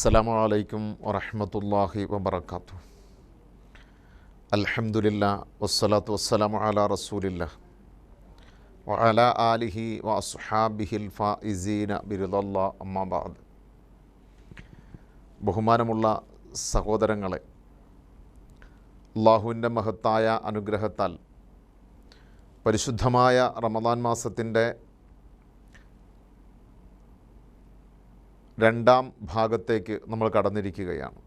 അസ്സലാമു അലൈക്കും വറഹ്മത്തുള്ളാഹി വബറകാതുഹു. അൽഹംദുലില്ലാഹ് വസ്സലാത്തു വസ്സലാമു അലാ റസൂലില്ലാഹ് വഅലാ ആലിഹി വഅസ്ഹാബിഹിൽ ഫായിസീന ബിറിദല്ലാഹ് അമ്മാ ബഅദ്. ബഹുമാനമുള്ള സഹോദരങ്ങളെ, അല്ലാഹുവിൻ്റെ മഹത്തായ അനുഗ്രഹത്താൽ പരിശുദ്ധമായ റമദാൻ മാസത്തിൻ്റെ രണ്ടാം ഭാഗത്തേക്ക് നമ്മൾ കടന്നിരിക്കുകയാണ്.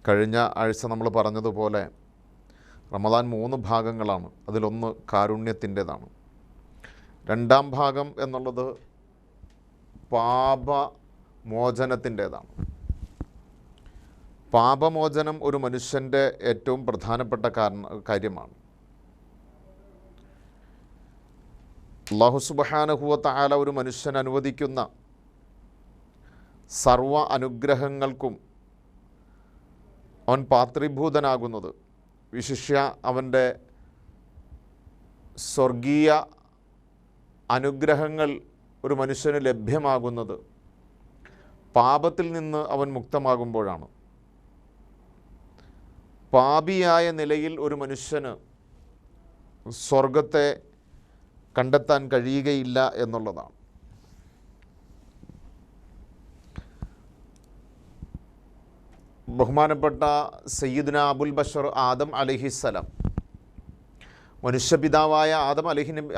കഴിഞ്ഞ ആഴ്ച നമ്മൾ പറഞ്ഞതുപോലെ റമദാൻ 3 ഭാഗങ്ങളാണ്. അതിലൊന്ന് കാരുണ്യത്തിൻ്റേതാണ്. രണ്ടാം ഭാഗം എന്നുള്ളത് പാപമോചനത്തിൻ്റേതാണ്. പാപമോചനം ഒരു മനുഷ്യൻ്റെ ഏറ്റവും പ്രധാനപ്പെട്ട കാര്യമാണ്. അല്ലാഹു സുബ്ഹാനഹു വ തആല ഒരു മനുഷ്യൻ അനുവദിക്കുന്ന സർവ അനുഗ്രഹങ്ങൾക്കും അവൻ പാത്രീഭൂതനാകുന്നത്, വിശിഷ്യ അവൻ്റെ സ്വർഗീയ അനുഗ്രഹങ്ങൾ ഒരു മനുഷ്യന് ലഭ്യമാകുന്നത് പാപത്തിൽ നിന്ന് അവൻ മുക്തമാകുമ്പോഴാണ്. പാപിയായ നിലയിൽ ഒരു മനുഷ്യന് സ്വർഗത്തെ കണ്ടെത്താൻ കഴിയുകയില്ല എന്നുള്ളതാണ്. ബഹുമാനപ്പെട്ട സയ്യിദ്ന അബുൽ ബഷർ ആദം അലൈഹിസ്സലാം, മനുഷ്യപിതാവായ ആദം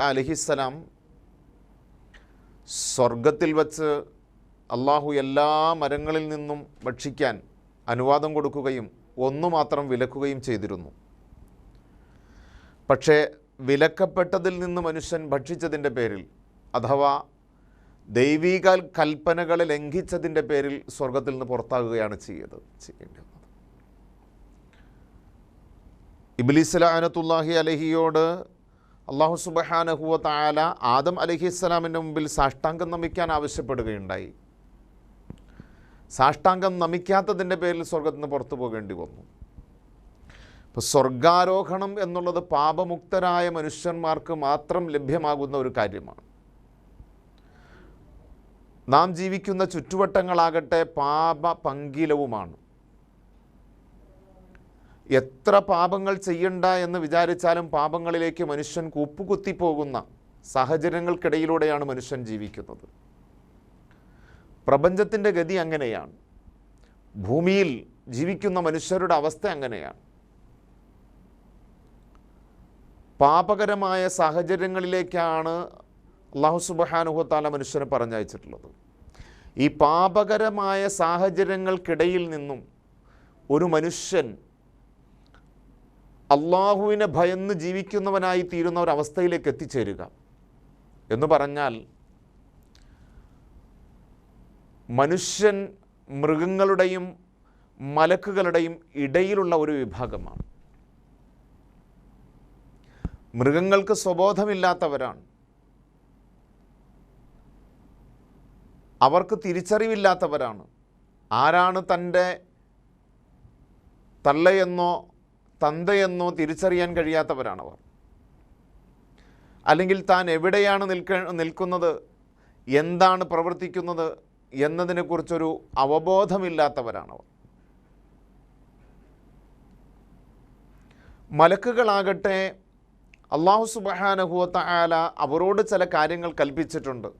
അലൈഹിസ്സലാം സ്വർഗത്തിൽ വച്ച് അള്ളാഹു എല്ലാ മരങ്ങളിൽ നിന്നും ഭക്ഷിക്കാൻ അനുവാദം കൊടുക്കുകയും ഒന്നു മാത്രം വിലക്കുകയും ചെയ്തിരുന്നു. പക്ഷേ വിലക്കപ്പെട്ടതിൽ നിന്ന് മനുഷ്യൻ ഭക്ഷിച്ചതിൻ്റെ പേരിൽ, അഥവാ ദൈവിക കൽപ്പനകളെ ലംഘിച്ചതിൻ്റെ പേരിൽ സ്വർഗത്തിൽ നിന്ന് പുറത്താകുകയാണ് ചെയ്യേണ്ടത്. ഇബ്ലീസ് ലഅനത്തുല്ലാഹി അലൈഹിയോട് അല്ലാഹു സുബ്ഹാനഹു വ തആല ആദം അലൈഹിസ്സലാമിൻ്റെ മുമ്പിൽ സാഷ്ടാംഗം നമിക്കാൻ ആവശ്യപ്പെടുകയുണ്ടായി. സാഷ്ടാംഗം നമിക്കാത്തതിൻ്റെ പേരിൽ സ്വർഗത്തിൽ നിന്ന് പുറത്തു പോകേണ്ടി വന്നു. ഇപ്പോൾ സ്വർഗാരോഹണം എന്നുള്ളത് പാപമുക്തരായ മനുഷ്യന്മാർക്ക് മാത്രം ലഭ്യമാകുന്ന ഒരു കാര്യമാണ്. നാം ജീവിക്കുന്ന ചുറ്റുവട്ടങ്ങളാകട്ടെ പാപപങ്കിലവുമാണ്. എത്ര പാപങ്ങൾ ചെയ്യണ്ട എന്ന് വിചാരിച്ചാലും പാപങ്ങളിലേക്ക് മനുഷ്യൻ കൂപ്പുകുത്തിപ്പോകുന്ന സാഹചര്യങ്ങൾക്കിടയിലൂടെയാണ് മനുഷ്യൻ ജീവിക്കുന്നത്. പ്രപഞ്ചത്തിൻ്റെ ഗതി അങ്ങനെയാണ്. ഭൂമിയിൽ ജീവിക്കുന്ന മനുഷ്യരുടെ അവസ്ഥ അങ്ങനെയാണ്. പാപകരമായ സാഹചര്യങ്ങളിലേക്കാണ് അല്ലാഹു സുബ്ഹാനഹു വ തആല മനുഷ്യനെ പറഞ്ഞയച്ചിട്ടുള്ളത്. ഈ പാപകരമായ സാഹചര്യങ്ങൾക്കിടയിൽ നിന്നും ഒരു മനുഷ്യൻ അള്ളാഹുവിനെ ഭയന്ന് ജീവിക്കുന്നവനായി തീരുന്ന ഒരവസ്ഥയിലേക്ക് എത്തിച്ചേരുക എന്ന് പറഞ്ഞാൽ, മനുഷ്യൻ മൃഗങ്ങളുടെയും മലക്കുകളുടെയും ഇടയിലുള്ള ഒരു വിഭാഗമാണ്. മൃഗങ്ങൾക്ക് സ്വബോധമില്ലാത്തവരാണ്. അവർക്ക് തിരിച്ചറിവില്ലാത്തവരാണ്. ആരാണ് തൻ്റെ തള്ളയെന്നോ തന്തയെന്നോ തിരിച്ചറിയാൻ കഴിയാത്തവരാണവർ. അല്ലെങ്കിൽ താൻ എവിടെയാണ് നിൽക്കുന്നത്, എന്താണ് പ്രവർത്തിക്കുന്നത് എന്നതിനെക്കുറിച്ചൊരു അവബോധമില്ലാത്തവരാണവർ. മലക്കുകളാകട്ടെ അല്ലാഹു സുബ്ഹാനഹു വ തആല അവരോട് ചില കാര്യങ്ങൾ കൽപ്പിച്ചിട്ടുണ്ട്.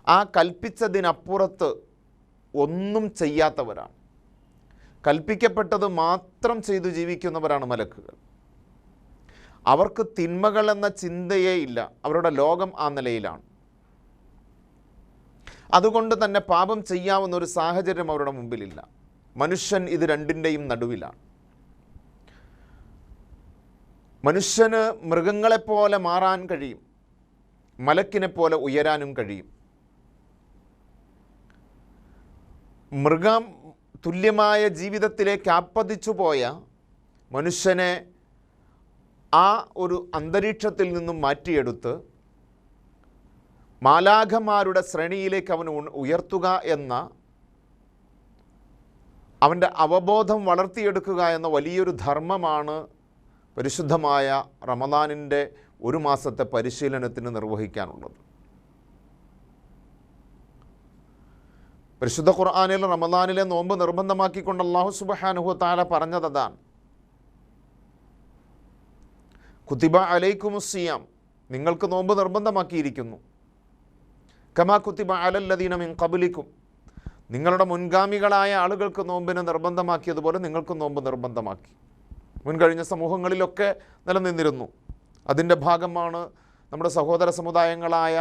ആ കൽപ്പിച്ചതിനപ്പുറത്ത് ഒന്നും ചെയ്യാത്തവരാണ്. കൽപ്പിക്കപ്പെട്ടത് മാത്രം ചെയ്തു ജീവിക്കുന്നവരാണ് മലക്കുകൾ. അവർക്ക് തിന്മകൾ എന്ന ചിന്തയേ ഇല്ല. അവരുടെ ലോകം ആ നിലയിലാണ്. അതുകൊണ്ട് തന്നെ പാപം ചെയ്യാവുന്ന ഒരു സാഹചര്യം അവരുടെ മുമ്പിലില്ല. മനുഷ്യൻ ഇത് രണ്ടിൻ്റെയും നടുവിലാണ്. മനുഷ്യന് മൃഗങ്ങളെപ്പോലെ മാറാൻ കഴിയും, മലക്കിനെപ്പോലെ ഉയരാനും കഴിയും. മൃഗം തുല്യമായ ജീവിതത്തിലേക്ക് ആപ്പതിച്ചു പോയ മനുഷ്യനെ ആ ഒരു അന്തരീക്ഷത്തിൽ നിന്നും മാറ്റിയെടുത്ത് മാലാഖമാരുടെ ശ്രേണിയിലേക്ക് അവൻ ഉയർത്തുക എന്ന, അവൻ്റെ അവബോധം വളർത്തിയെടുക്കുക എന്ന വലിയൊരു ധർമ്മമാണ് പരിശുദ്ധമായ റമദാനിൻ്റെ ഒരു മാസത്തെ പരിശീലനത്തിന് നിർവഹിക്കാനുള്ളത്. പരിശുദ്ധ ഖുർആനിൽ റമദാനിലെ നോമ്പ് നിർബന്ധമാക്കിക്കൊണ്ട് അല്ലാഹു സുബ്ഹാനഹു വ തആല പറഞ്ഞതാണ്, കുതിബ അലൈക്കുമുസ്സിയാം, നിങ്ങൾക്ക് നോമ്പ് നിർബന്ധമാക്കിയിരിക്കുന്നു, കമാ കുതിബ അലല്ലദീന മിൻ ഖബ്ലിക്കും, നിങ്ങളുടെ മുൻഗാമികളായ ആളുകൾക്ക് നോമ്പിനെ നിർബന്ധമാക്കിയതുപോലെ നിങ്ങൾക്കും നോമ്പ് നിർബന്ധമാക്കി. മുൻകഴിഞ്ഞ സമൂഹങ്ങളിലൊക്കെ നിലനിന്നിരുന്നു. അതിൻ്റെ ഭാഗമാണ് നമ്മുടെ സഹോദര സമുദായങ്ങളായ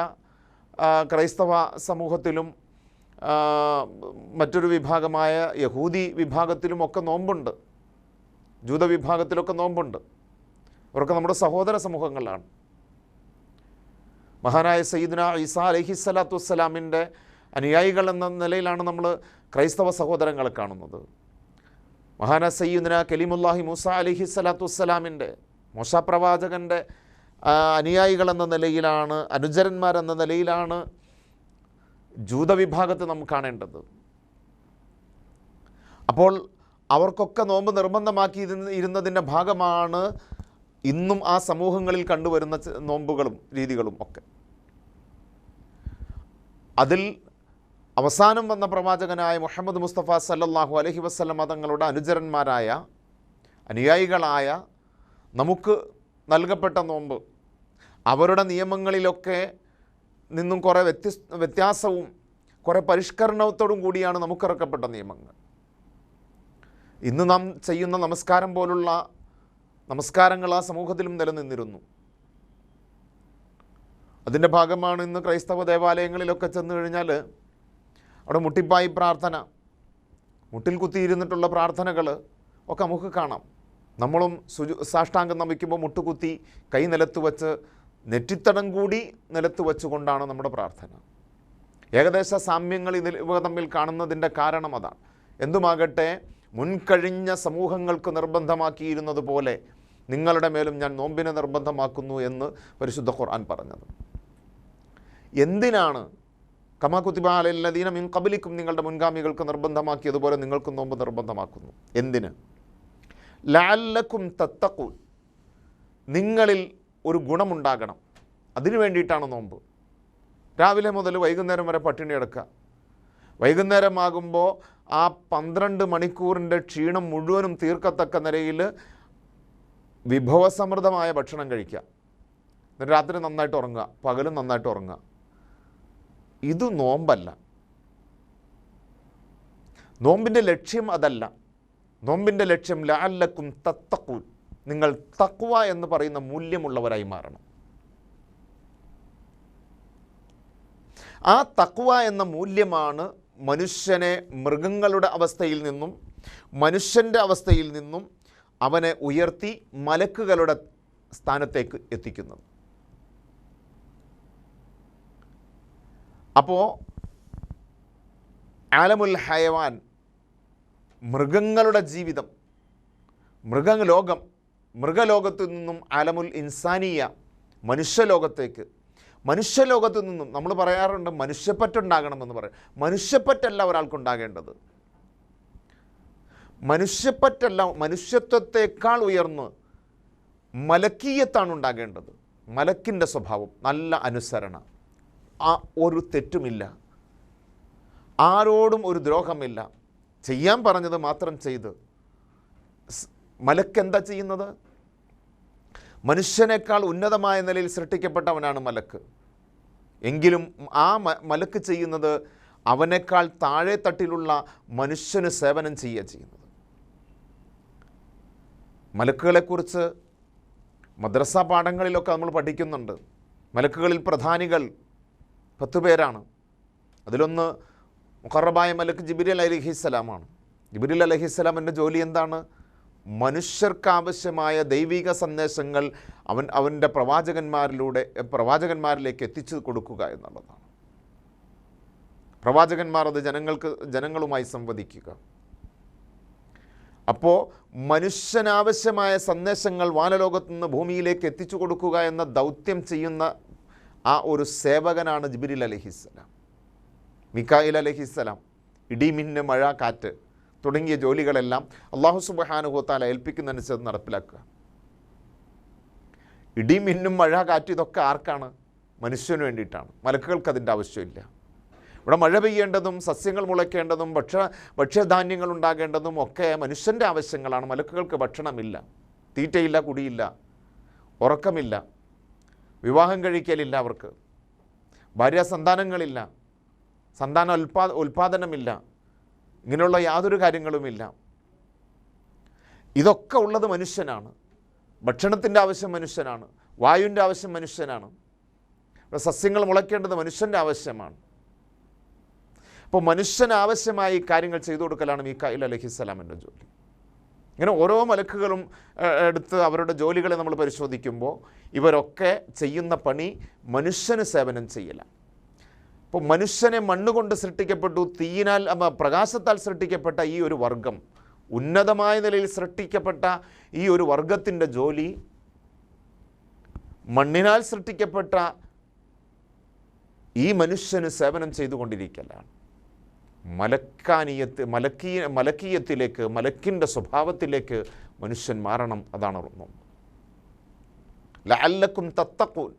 ക്രൈസ്തവ സമൂഹത്തിലും മറ്റൊരു വിഭാഗമായ യഹൂദി വിഭാഗത്തിലുമൊക്കെ നോമ്പുണ്ട്, ജൂത വിഭാഗത്തിലൊക്കെ നോമ്പുണ്ട്. അവർക്ക് നമ്മുടെ സഹോദര സമൂഹങ്ങളാണ്. മഹാനായ സയ്യിദ്ന ഈസാ അലൈഹിസ്സലാത്തു വസ്സലാമിൻ്റെ അനുയായികൾ എന്ന നിലയിലാണ് നമ്മൾ ക്രൈസ്തവ സഹോദരങ്ങളെ കാണുന്നത്. മഹാനായ സയ്യിദ്ന കലീമുല്ലാഹി മൂസ അലൈഹിസ്സലാത്തു വസ്സലാമിൻ്റെ, മൂസാ പ്രവാചകൻ്റെ അനുയായികൾ എന്ന നിലയിലാണ്, അനുചരന്മാരെന്ന നിലയിലാണ് ജൂതവിഭാഗത്തെ നാം കാണേണ്ടത്. അപ്പോൾ അവർക്കൊക്കെ നോമ്പ് നിർബന്ധമാക്കി ഇരുന്നതിൻ്റെ ഭാഗമാണ് ഇന്നും ആ സമൂഹങ്ങളിൽ കണ്ടുവരുന്ന നോമ്പുകളും രീതികളും ഒക്കെ. അതിൽ അവസാനം വന്ന പ്രവാചകനായ മുഹമ്മദ് മുസ്തഫ സല്ലല്ലാഹു അലൈഹി വസല്ലം തങ്ങളുടെ അനുചരന്മാരായ അനുയായികളായ നമുക്ക് നൽകപ്പെട്ട നോമ്പ് അവരുടെ നിയമങ്ങളിലൊക്കെ നിന്നും കുറേ വ്യത്യാസവും കുറേ പരിഷ്കരണത്തോടും കൂടിയാണ് നമുക്കിറക്കപ്പെട്ട നിയമങ്ങൾ. ഇന്ന് നാം ചെയ്യുന്ന നമസ്കാരം പോലുള്ള നമസ്കാരങ്ങൾ ആ സമൂഹത്തിലും നിലനിന്നിരുന്നു. അതിൻ്റെ ഭാഗമാണ് ഇന്ന് ക്രൈസ്തവ ദേവാലയങ്ങളിലൊക്കെ ചെന്ന് കഴിഞ്ഞാൽ അവിടെ മുട്ടിപ്പായി പ്രാർത്ഥന, മുട്ടിൽ കുത്തിയിരുന്നിട്ടുള്ള പ്രാർത്ഥനകൾ ഒക്കെ നമുക്ക് കാണാം. നമ്മളും സാഷ്ടാംഗം നമിക്കുമ്പോൾ മുട്ടുകുത്തി കൈ നിലത്ത് വച്ച് നെറ്റിത്തടം കൂടി നിലത്ത് വെച്ചുകൊണ്ടാണ് നമ്മുടെ പ്രാർത്ഥന. ഏകദേശ സാമ്യങ്ങൾ ഇവ തമ്മിൽ കാണുന്നതിൻ്റെ കാരണം അതാണ്. എന്തുമാകട്ടെ, മുൻകഴിഞ്ഞ സമൂഹങ്ങൾക്ക് നിർബന്ധമാക്കിയിരുന്നത് പോലെ നിങ്ങളുടെ മേലും ഞാൻ നോമ്പിനെ നിർബന്ധമാക്കുന്നു എന്ന് പരിശുദ്ധ ഖുർആൻ പറഞ്ഞത്. എന്തിനാണ്? കമാ കുതിബ അലല്ലദീന മിൻ ഖബ്ലിക്കും, നിങ്ങളുടെ മുൻഗാമികൾക്ക് നിർബന്ധമാക്കിയതുപോലെ നിങ്ങൾക്കും നോമ്പ് നിർബന്ധമാക്കുന്നു. എന്തിന്? ലഅല്ലക്കും തത്തഖൂൻ, നിങ്ങളിൽ ഒരു ഗുണമുണ്ടാകണം. അതിനു വേണ്ടിയിട്ടാണ് നോമ്പ്. രാവിലെ മുതൽ വൈകുന്നേരം വരെ പട്ടിണി എടുക്കുക. വൈകുന്നേരമാകുമ്പോൾ ആ 12 മണിക്കൂറിൻ്റെ ക്ഷീണം മുഴുവനും തീർക്കത്തക്ക നിലയിൽ വിഭവസമൃദ്ധമായ ഭക്ഷണം കഴിക്കുക. എന്നിട്ട് രാത്രി നന്നായിട്ട് ഉറങ്ങുക, പകലും നന്നായിട്ട് ഉറങ്ങുക. ഇത് നോമ്പല്ല. നോമ്പിൻ്റെ ലക്ഷ്യം അതല്ല. നോമ്പിൻ്റെ ലക്ഷ്യം ലഅല്ലക്കും തത്തഖൂൻ, നിങ്ങൾ തഖ്വ എന്ന് പറയുന്ന മൂല്യമുള്ളവരായി മാറണം. ആ തഖ്വ എന്ന മൂല്യമാണ് മനുഷ്യനെ മൃഗങ്ങളുടെ അവസ്ഥയിൽ നിന്നും മനുഷ്യൻ്റെ അവസ്ഥയിൽ നിന്നും അവനെ ഉയർത്തി മലക്കുകളുടെ സ്ഥാനത്തേക്ക് എത്തിക്കുന്നത്. അപ്പോൾ ആലമുൽ ഹയവാൻ, മൃഗങ്ങളുടെ ജീവിതം, മൃഗലോകത്തു നിന്നും ആലമുൽ ഇൻസാനിയ, മനുഷ്യലോകത്തു നിന്നും നമ്മൾ പറയാറുണ്ട് മനുഷ്യപ്പറ്റുണ്ടാകണമെന്ന് പറയും. മനുഷ്യപ്പറ്റല്ല ഒരാൾക്കുണ്ടാകേണ്ടത്. മനുഷ്യത്വത്തെക്കാൾ ഉയർന്ന് മലക്കീയത്താണ് ഉണ്ടാകേണ്ടത്. മലക്കിൻ്റെ സ്വഭാവം, നല്ല അനുസരണ, ഒരു തെറ്റുമില്ല, ആരോടും ഒരു ദ്രോഹമില്ല, ചെയ്യാൻ പറഞ്ഞത് മാത്രം ചെയ്ത്. മലക്കെന്താ ചെയ്യുന്നത്? മനുഷ്യനേക്കാൾ ഉന്നതമായ നിലയിൽ സൃഷ്ടിക്കപ്പെട്ടവനാണ് മലക്ക്. എങ്കിലും ആ മലക്ക് ചെയ്യുന്നത് അവനേക്കാൾ താഴെ തട്ടിലുള്ള മനുഷ്യന് സേവനം ചെയ്യുന്നത്. മലക്കുകളെക്കുറിച്ച് മദ്രസ പാഠങ്ങളിലൊക്കെ നമ്മൾ പഠിക്കുന്നുണ്ട്. മലക്കുകളിൽ പ്രധാനികൾ 10 പേരാണ്. അതിലൊന്ന് മുഖറബായ മലക്ക് ജിബ്രീൽ അലൈഹിസ്സലാമാണ്. ജിബ്രീൽ അലൈഹിസ്സലാമിൻ്റെ ജോലി എന്താണ്? മനുഷ്യർക്കാവശ്യമായ ദൈവിക സന്ദേശങ്ങൾ അവൻ്റെ പ്രവാചകന്മാരിലേക്ക് എത്തിച്ചു കൊടുക്കുക എന്നുള്ളതാണ്. പ്രവാചകന്മാർ അത് ജനങ്ങളുമായി സംവദിക്കുക. അപ്പോൾ മനുഷ്യനാവശ്യമായ സന്ദേശങ്ങൾ വാനലോകത്തു നിന്ന് ഭൂമിയിലേക്ക് എത്തിച്ചു കൊടുക്കുക എന്ന ദൗത്യം ചെയ്യുന്ന ആ ഒരു സേവകനാണ് ജിബ്രീൽ അലൈഹിസ്സലാം. മിക്കായിൽ അലൈഹിസ്സലാം ഇടിമിന്ന്, മഴ, കാറ്റ് തുടങ്ങിയ ജോലികളെല്ലാം അല്ലാഹു സുബ്ഹാനഹു വ തആല ഏൽപ്പിക്കുന്നതനുസരിച്ച് നടപ്പിലാക്കുക. ഇടിമിന്നും, മഴ, കാറ്റ് ഇതൊക്കെ ആർക്കാണ്? മനുഷ്യന് വേണ്ടിയിട്ടാണ്. മലക്കുകൾക്ക് അതിൻ്റെ ആവശ്യമില്ല. ഇവിടെ മഴ പെയ്യേണ്ടതും സസ്യങ്ങൾ മുളയ്ക്കേണ്ടതും ഭക്ഷ്യധാന്യങ്ങൾ ഉണ്ടാകേണ്ടതും ഒക്കെ മനുഷ്യൻ്റെ ആവശ്യങ്ങളാണ്. മലക്കുകൾക്ക് ഭക്ഷണമില്ല, തീറ്റയില്ല, കുടിയില്ല, ഉറക്കമില്ല, വിവാഹം കഴിക്കലില്ല, അവർക്ക് ഭാര്യാസന്താനങ്ങളില്ല, സന്താന ഉൽപാദനമില്ല, ഇങ്ങനെയുള്ള യാതൊരു കാര്യങ്ങളുമില്ല. ഇതൊക്കെ ഉള്ളത് മനുഷ്യനാണ്. ഭക്ഷണത്തിൻ്റെ ആവശ്യം മനുഷ്യനാണ്, വായുവിൻ്റെ ആവശ്യം മനുഷ്യനാണ്, സസ്യങ്ങൾ മുളയ്ക്കേണ്ടത് മനുഷ്യൻ്റെ ആവശ്യമാണ്. അപ്പോൾ മനുഷ്യനാവശ്യമായി കാര്യങ്ങൾ ചെയ്തു കൊടുക്കലാണ് മീകായിൽ അലൈഹിസ്സലാമിൻ്റെ ജോലി. ഇങ്ങനെ ഓരോ മലക്കുകളും എടുത്ത് അവരുടെ ജോലികളെ നമ്മൾ പരിശോധിക്കുമ്പോൾ ഇവരൊക്കെ ചെയ്യുന്ന പണി മനുഷ്യന് സേവനം ചെയ്യലാണ്. അപ്പോൾ മനുഷ്യനെ മണ്ണുകൊണ്ട് സൃഷ്ടിക്കപ്പെട്ടു, തീയിനാൽ പ്രകാശത്താൽ സൃഷ്ടിക്കപ്പെട്ട ഈ ഒരു വർഗം, ഉന്നതമായ നിലയിൽ സൃഷ്ടിക്കപ്പെട്ട ഈ ഒരു വർഗത്തിൻ്റെ ജോലി മണ്ണിനാൽ സൃഷ്ടിക്കപ്പെട്ട ഈ മനുഷ്യന് സേവനം ചെയ്തുകൊണ്ടിരിക്കലാണ്. മലക്കീയത്തിലേക്ക്, മലക്കിൻ്റെ സ്വഭാവത്തിലേക്ക് മനുഷ്യൻ മാറണം. അതാണ് നോമ്പ്. ലഅല്ലക്കും തത്തഖൂൻ,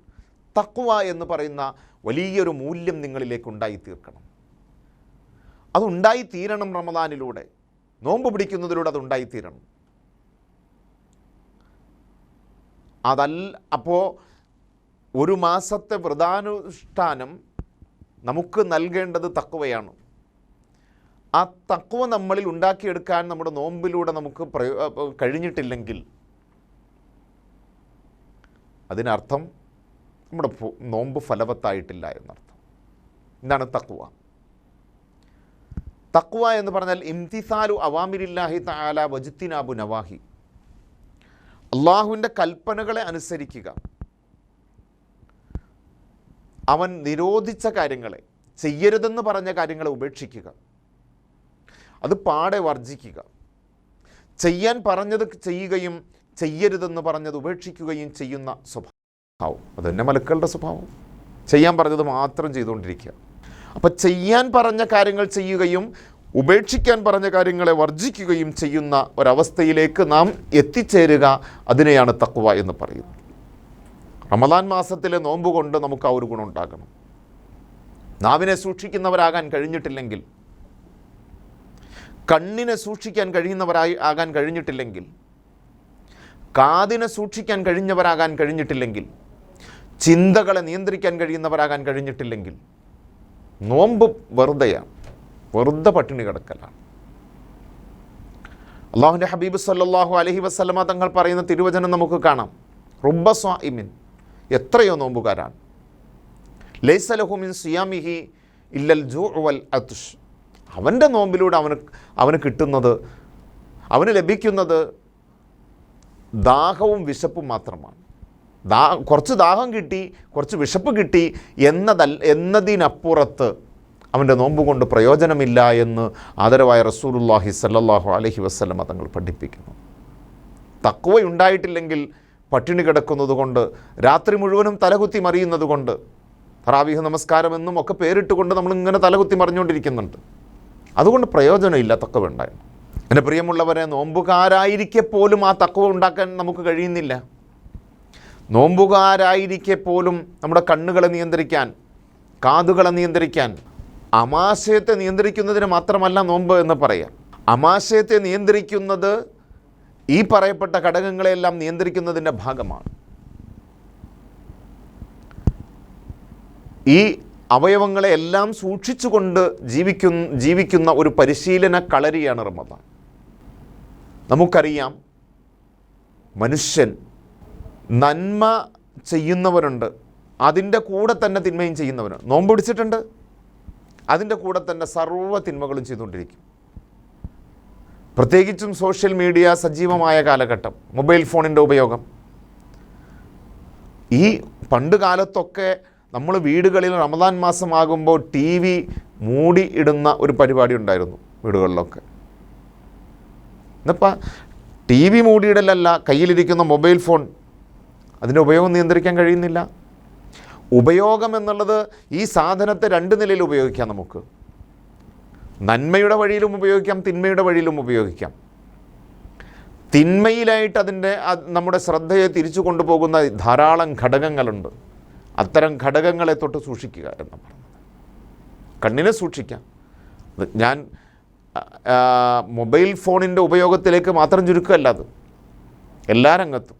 തഖ്വ എന്ന് പറയുന്ന വലിയൊരു മൂല്യം നിങ്ങളിലേക്ക് ഉണ്ടായിത്തീർക്കണം. അതുണ്ടായിത്തീരണം. റമദാനിലൂടെ, നോമ്പ് പിടിക്കുന്നതിലൂടെ അതുണ്ടായിത്തീരണം. അപ്പോൾ ഒരു മാസത്തെ വ്രതാനുഷ്ഠാനം നമുക്ക് നൽകേണ്ടത് തഖ്വയാണ്. ആ തഖ്വ നമ്മളിൽ ഉണ്ടാക്കിയെടുക്കാൻ നമ്മുടെ നോമ്പിലൂടെ നമുക്ക് കഴിഞ്ഞിട്ടില്ലെങ്കിൽ അതിനർത്ഥം നമ്മുടെ നോമ്പ് ഫലവത്തായിട്ടില്ല എന്നർത്ഥം. എന്താണ് തഖ്വ? തഖ്വ എന്ന് പറഞ്ഞാൽ ഇംതിസാലു അവാമിരില്ലാഹി തആല വജ്തിനാബു നവാഹി, അള്ളാഹുവിൻ്റെ കൽപ്പനകളെ അനുസരിക്കുക, അവൻ നിരോധിച്ച കാര്യങ്ങളെ, ചെയ്യരുതെന്ന് പറഞ്ഞ കാര്യങ്ങളെ ഉപേക്ഷിക്കുക, അത് പാടെ വർജിക്കുക, ചെയ്യാൻ പറഞ്ഞത് ചെയ്യുകയും ചെയ്യരുതെന്ന് പറഞ്ഞത് ഉപേക്ഷിക്കുകയും ചെയ്യുന്ന സ്വഭാവം. അതുതന്നെ മലക്കളുടെ സ്വഭാവം, ചെയ്യാൻ പറഞ്ഞത് മാത്രം ചെയ്തുകൊണ്ടിരിക്കുക. അപ്പം ചെയ്യാൻ പറഞ്ഞ കാര്യങ്ങൾ ചെയ്യുകയും ഉപേക്ഷിക്കാൻ പറഞ്ഞ കാര്യങ്ങളെ വർജിക്കുകയും ചെയ്യുന്ന ഒരവസ്ഥയിലേക്ക് നാം എത്തിച്ചേരുക, അതിനെയാണ് തഖ്വ എന്ന് പറയുന്നത്. റമദാൻ മാസത്തിലെ നോമ്പ് കൊണ്ട് നമുക്ക് ആ ഒരു ഗുണം ഉണ്ടാകണം. നാവിനെ സൂക്ഷിക്കുന്നവരാകാൻ കഴിഞ്ഞിട്ടില്ലെങ്കിൽ, കണ്ണിനെ സൂക്ഷിക്കാൻ ആകാൻ കഴിഞ്ഞിട്ടില്ലെങ്കിൽ, കാതിനെ സൂക്ഷിക്കാൻ കഴിഞ്ഞവരാകാൻ കഴിഞ്ഞിട്ടില്ലെങ്കിൽ, ചിന്തകളെ നിയന്ത്രിക്കാൻ കഴിയുന്നവരാകാൻ കഴിഞ്ഞിട്ടില്ലെങ്കിൽ നോമ്പ് വെറുതെയാണ്, വെറുതെ പട്ടിണി കിടക്കലാണ്. അള്ളാഹുവിൻ്റെ ഹബീബ് സല്ലല്ലാഹു അലൈഹി വസല്ലമ തങ്ങൾ പറയുന്ന തിരുവചനം നമുക്ക് കാണാം. റുബ്ബ സ്വാഇമിൻ, എത്രയോ നോമ്പുകാരാണ്, ലൈസ ലഹു മിൻ സിയാമിഹി ഇല്ലൽ ജൂഉ വൽ അത്ഷ്, അവൻ്റെ നോമ്പിലൂടെ അവന് കിട്ടുന്നത്, അവന് ലഭിക്കുന്നത് ദാഹവും വിശപ്പും മാത്രമാണ്. കുറച്ച് ദാഹം കിട്ടി, കുറച്ച് വിശപ്പ് കിട്ടി എന്നതിനപ്പുറത്ത് അവൻ്റെ നോമ്പ് കൊണ്ട് പ്രയോജനമില്ല എന്ന് ആദരവായ റസൂലുള്ളാഹി സ്വല്ലല്ലാഹു അലൈഹി വസല്ലമ തങ്ങൾ പഠിപ്പിക്കുന്നു. തഖ്വ ഉണ്ടായിട്ടില്ലെങ്കിൽ പട്ടിണി കിടക്കുന്നത് കൊണ്ട്, രാത്രി മുഴുവനും തലകുത്തി മറിയുന്നത് കൊണ്ട്, തറാവീഹ് നമസ്കാരം എന്നും ഒക്കെ പേരിട്ടുകൊണ്ട് നമ്മളിങ്ങനെ തലകുത്തി മറിഞ്ഞുകൊണ്ടിരിക്കുന്നുണ്ട്. അതുകൊണ്ട് പ്രയോജനമില്ല തഖ്വ ഉണ്ടായി. എൻ്റെ പ്രിയമുള്ളവരെ, നോമ്പുകാരായിരിക്കെ പോലും ആ തഖ്വ ഉണ്ടാക്കാൻ നമുക്ക് കഴിയുന്നില്ല. നോമ്പുകാരായിരിക്കെ പോലും നമ്മുടെ കണ്ണുകളെ നിയന്ത്രിക്കാൻ, കാതുകളെ നിയന്ത്രിക്കാൻ, ആമാശയത്തെ നിയന്ത്രിക്കുന്നതിന് മാത്രമല്ല നോമ്പ് എന്ന് പറയാം. ആമാശയത്തെ നിയന്ത്രിക്കുന്നത് ഈ പറയപ്പെട്ട ഘടകങ്ങളെല്ലാം നിയന്ത്രിക്കുന്നതിൻ്റെ ഭാഗമാണ്. ഈ അവയവങ്ങളെല്ലാം സൂക്ഷിച്ചുകൊണ്ട് ജീവിക്കുന്ന ഒരു പരിശീലന കളരിയാണ് റമദാൻ. നമുക്കറിയാം, മനുഷ്യൻ നന്മ ചെയ്യുന്നവരുണ്ട്, അതിൻ്റെ കൂടെ തന്നെ തിന്മയും ചെയ്യുന്നവരുണ്ട്. നോമ്പ് പിടിച്ചിട്ടുണ്ട്, അതിൻ്റെ കൂടെ തന്നെ സർവ്വ തിന്മകളും ചെയ്തുകൊണ്ടിരിക്കും. പ്രത്യേകിച്ചും സോഷ്യൽ മീഡിയ സജീവമായ കാലഘട്ടം, മൊബൈൽ ഫോണിൻ്റെ ഉപയോഗം. ഈ പണ്ട് കാലത്തൊക്കെ നമ്മൾ വീടുകളിൽ റമദാൻ മാസമാകുമ്പോൾ TV മൂടി ഇടുന്ന ഒരു പരിപാടി ഉണ്ടായിരുന്നു വീടുകളിലൊക്കെ. ഇന്നിപ്പോൾ TV മൂടിയിടലല്ല, കയ്യിലിരിക്കുന്ന മൊബൈൽ ഫോൺ, അതിൻ്റെ ഉപയോഗം നിയന്ത്രിക്കാൻ കഴിയുന്നില്ല. ഉപയോഗം എന്നുള്ളത് ഈ സാധനത്തെ രണ്ട് നിലയിൽ ഉപയോഗിക്കാം. നമുക്ക് നന്മയുടെ വഴിയിലും ഉപയോഗിക്കാം, തിന്മയുടെ വഴിയിലും ഉപയോഗിക്കാം. തിന്മയിലായിട്ട് നമ്മുടെ ശ്രദ്ധയെ തിരിച്ചു കൊണ്ടുപോകുന്ന ധാരാളം ഘടകങ്ങളുണ്ട്. അത്തരം ഘടകങ്ങളെ തൊട്ട് സൂക്ഷിക്കുക എന്ന് പറയുന്നത്. കണ്ണിനെ സൂക്ഷിക്കാം. ഞാൻ മൊബൈൽ ഫോണിൻ്റെ ഉപയോഗത്തിലേക്ക് മാത്രം ചുരുക്കമല്ല, അത് എല്ലാ രംഗത്തും.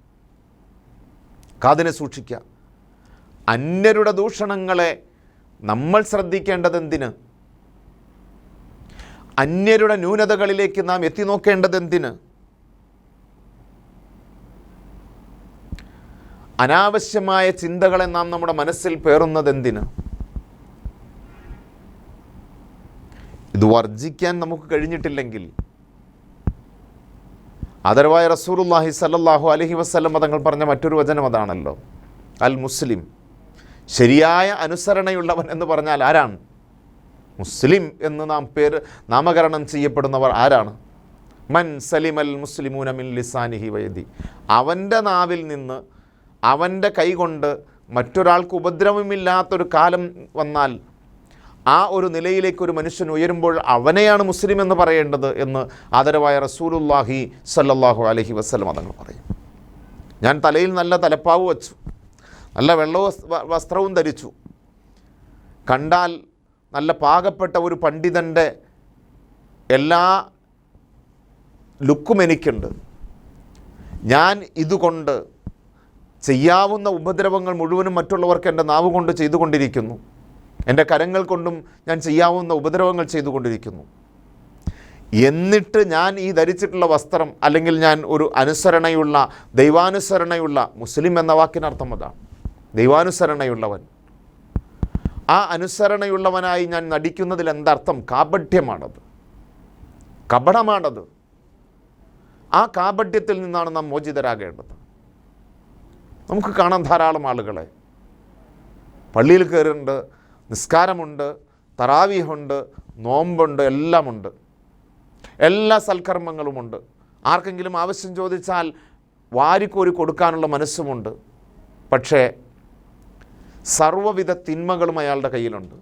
കാതിനെ സൂക്ഷിക്കുക. അന്യരുടെ ദൂഷണങ്ങളെ നമ്മൾ ശ്രദ്ധിക്കേണ്ടതെന്തിന്? അന്യരുടെ ന്യൂനതകളിലേക്ക് നാം എത്തി നോക്കേണ്ടതെന്തിന്? അനാവശ്യമായ ചിന്തകളെ നാം നമ്മുടെ മനസ്സിൽ പേറുന്നതെന്തിന്? ഇത് വർജിക്കാൻ നമുക്ക് കഴിഞ്ഞിട്ടില്ലെങ്കിൽ ആദരവായ റസൂലുള്ളാഹി സ്വല്ലല്ലാഹു അലൈഹി വസല്ലം തങ്ങൾ പറഞ്ഞ മറ്റൊരു വചനം അതാണല്ലോ, അൽ മുസ്ലിം, ശരിയായ അനുസരണയുള്ളവൻ എന്ന് പറഞ്ഞാൽ ആരാണ്? മുസ്ലിം എന്ന് നാമകരണം ചെയ്യപ്പെടുന്നവർ ആരാണ്? മൻ സലിമൽ മുസ്ലിമൂന മിൻ ലിസാനിഹി വയദി, അവൻ്റെ നാവിൽ നിന്ന് അവൻ്റെ കൈകൊണ്ട് മറ്റൊരാൾക്ക് ഉപദ്രവമില്ലാത്തൊരു കാലം വന്നാൽ ആ ഒരു നിലയിലേക്ക് ഒരു മനുഷ്യൻ ഉയരുമ്പോൾ അവനെയാണ് മുസ്ലിം എന്ന് പറയേണ്ടത് എന്ന് ആദരവായ റസൂലുള്ളാഹി സ്വല്ലല്ലാഹു അലൈഹി വസല്ലം തങ്ങൾ പറയും. ഞാൻ തലയിൽ നല്ല തലപ്പാവ് വച്ചു, നല്ല വെള്ള വസ്ത്രവും ധരിച്ചു, കണ്ടാൽ നല്ല പാകപ്പെട്ട ഒരു പണ്ഡിതൻ്റെ എല്ലാ ലുക്കും എനിക്കുണ്ട്. ഞാൻ ഇതുകൊണ്ട് ചെയ്യാവുന്ന ഉപദ്രവങ്ങൾ മുഴുവനും മറ്റുള്ളവർക്ക് എൻ്റെ നാവ് കൊണ്ട് ചെയ്തുകൊണ്ടിരിക്കുന്നു, എൻ്റെ കരങ്ങൾ കൊണ്ടും ഞാൻ ചെയ്യാവുന്ന ഉപദ്രവങ്ങൾ ചെയ്തുകൊണ്ടിരിക്കുന്നു. എന്നിട്ട് ഞാൻ ഈ ധരിച്ചിട്ടുള്ള വസ്ത്രം, അല്ലെങ്കിൽ ഞാൻ ഒരു അനുസരണയുള്ള, ദൈവാനുസരണയുള്ള, മുസ്ലിം എന്ന വാക്കിനർത്ഥം അതാണ്, ദൈവാനുസരണയുള്ളവൻ. ആ അനുസരണയുള്ളവനായി ഞാൻ നടിക്കുന്നതിൽ എന്തർത്ഥം? കാപഢ്യമാണത്, കപടമാണത്. ആ കാപഢ്യത്തിൽ നിന്നാണ് നാം മോചിതരാകേണ്ടത്. നമുക്ക് കാണാൻ ധാരാളം ആളുകളെ പള്ളിയിൽ കയറുന്നുണ്ട്, നിസ്കാരമുണ്ട്, തറാവീഹുണ്ട്, നോമ്പുണ്ട്, എല്ലാമുണ്ട്, എല്ലാ സൽക്കർമ്മങ്ങളുമുണ്ട്. ആർക്കെങ്കിലും ആവശ്യം ചോദിച്ചാൽ വാരിക്കോരി കൊടുക്കാനുള്ള മനസ്സുമുണ്ട്. പക്ഷേ സർവ്വവിധ തിന്മകളും അയാളുടെ കയ്യിലുണ്ട്.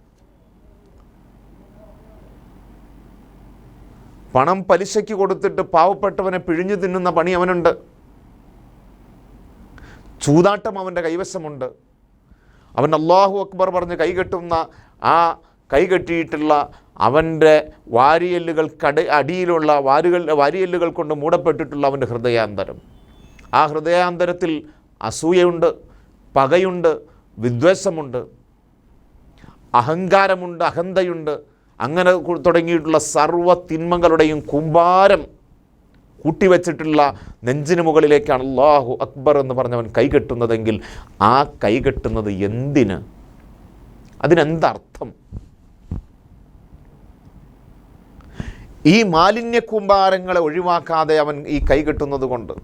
പണം പലിശയ്ക്ക് കൊടുത്തിട്ട് പാവപ്പെട്ടവനെ പിഴിഞ്ഞു തിന്നുന്ന പണി അവനുണ്ട്. ചൂതാട്ടം അവൻ്റെ കൈവശമുണ്ട്. അവൻ അല്ലാഹു അക്ബർ പറഞ്ഞ് കൈകെട്ടുന്ന ആ കൈകെട്ടിയിട്ടുള്ള അവൻ്റെ അടിയിലുള്ള വാരിയെല്ലുകൾ കൊണ്ട് മൂടപ്പെട്ടിട്ടുള്ള അവൻ്റെ ഹൃദയാന്തരം, ആ ഹൃദയാന്തരത്തിൽ അസൂയയുണ്ട്, പകയുണ്ട്, വിദ്വേഷമുണ്ട്, അഹങ്കാരമുണ്ട്, അഹന്തയുണ്ട്. അങ്ങനെ തുടങ്ങിയിട്ടുള്ള സർവ്വ തിന്മകളുടെയും കൂമ്പാരം കൂട്ടിവെച്ചിട്ടുള്ള നെഞ്ചിന് മുകളിലേക്കാണ് അല്ലാഹു അക്ബർ എന്ന് പറഞ്ഞവൻ കൈകെട്ടുന്നതെങ്കിൽ ആ കൈകെട്ടുന്നത് എന്തിന്? അതിനെന്തർത്ഥം? ഈ മാലിന്യ കൂമ്പാരങ്ങളെ ഒഴിവാക്കാതെ അവൻ ഈ കൈകെട്ടുന്നത് കൊണ്ട്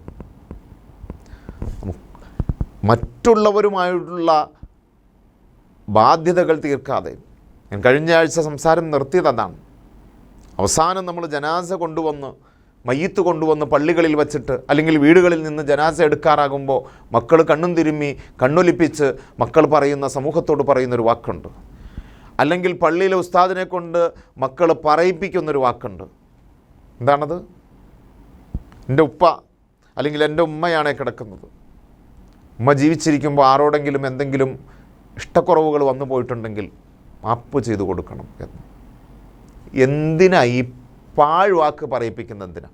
മറ്റുള്ളവരുമായിട്ടുള്ള ബാധ്യതകൾ തീർക്കാതെ, ഞാൻ കഴിഞ്ഞ ആഴ്ച സംസാരം നിർത്തിയതാണ്, അവസാനം നമ്മൾ ജനാസ കൊണ്ടുവന്ന്, മയ്യിത്ത് കൊണ്ടുവന്ന് പള്ളികളിൽ വച്ചിട്ട് അല്ലെങ്കിൽ വീടുകളിൽ നിന്ന് ജനാസ എടുക്കാറാകുമ്പോൾ മക്കൾ കണ്ണും തിരുമ്മി കണ്ണൊലിപ്പിച്ച് മക്കൾ പറയുന്ന, സമൂഹത്തോട് പറയുന്നൊരു വാക്കുണ്ട്. അല്ലെങ്കിൽ പള്ളിയിലെ ഉസ്താദിനെ കൊണ്ട് മക്കൾ പറയിപ്പിക്കുന്നൊരു വാക്കുണ്ട്. എന്താണത്? എൻ്റെ ഉപ്പ അല്ലെങ്കിൽ എൻ്റെ ഉമ്മയാണേ കിടക്കുന്നത്, ഉമ്മ ജീവിച്ചിരിക്കുമ്പോൾ ആരോടെങ്കിലും എന്തെങ്കിലും ഇഷ്ടക്കുറവുകൾ വന്നു പോയിട്ടുണ്ടെങ്കിൽ മാപ്പ് ചെയ്തു കൊടുക്കണം എന്ന്. എന്തിനാ ഈ പാഴ്വാക്ക് പറയിപ്പിക്കുന്ന? എന്തിനാ?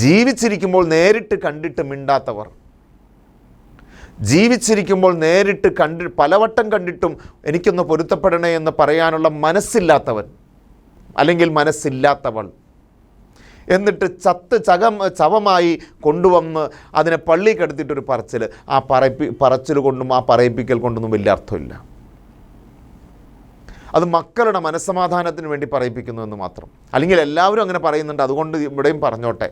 ജീവിച്ചിരിക്കുമ്പോൾ നേരിട്ട് കണ്ടിട്ട് മിണ്ടാത്തവർ, ജീവിച്ചിരിക്കുമ്പോൾ നേരിട്ട് പലവട്ടം കണ്ടിട്ടും എനിക്കൊന്ന് പൊരുത്തപ്പെടണേ എന്ന് പറയാനുള്ള മനസ്സില്ലാത്തവൻ അല്ലെങ്കിൽ മനസ്സില്ലാത്തവൾ, എന്നിട്ട് ചവമായി കൊണ്ടുവന്ന് അതിനെ പള്ളി കെടുത്തിയിട്ടൊരു പറച്ചിൽ, ആ പറച്ചിൽ കൊണ്ടും ആ പറയിപ്പിക്കൽ കൊണ്ടൊന്നും വലിയ അർത്ഥമില്ല. അത് മക്കളുടെ മനസ്സമാധാനത്തിന് വേണ്ടി പറയിപ്പിക്കുന്നു എന്ന് മാത്രം. അല്ലെങ്കിൽ എല്ലാവരും അങ്ങനെ പറയുന്നുണ്ട്, അതുകൊണ്ട് ഇവിടെയും പറഞ്ഞോട്ടെ.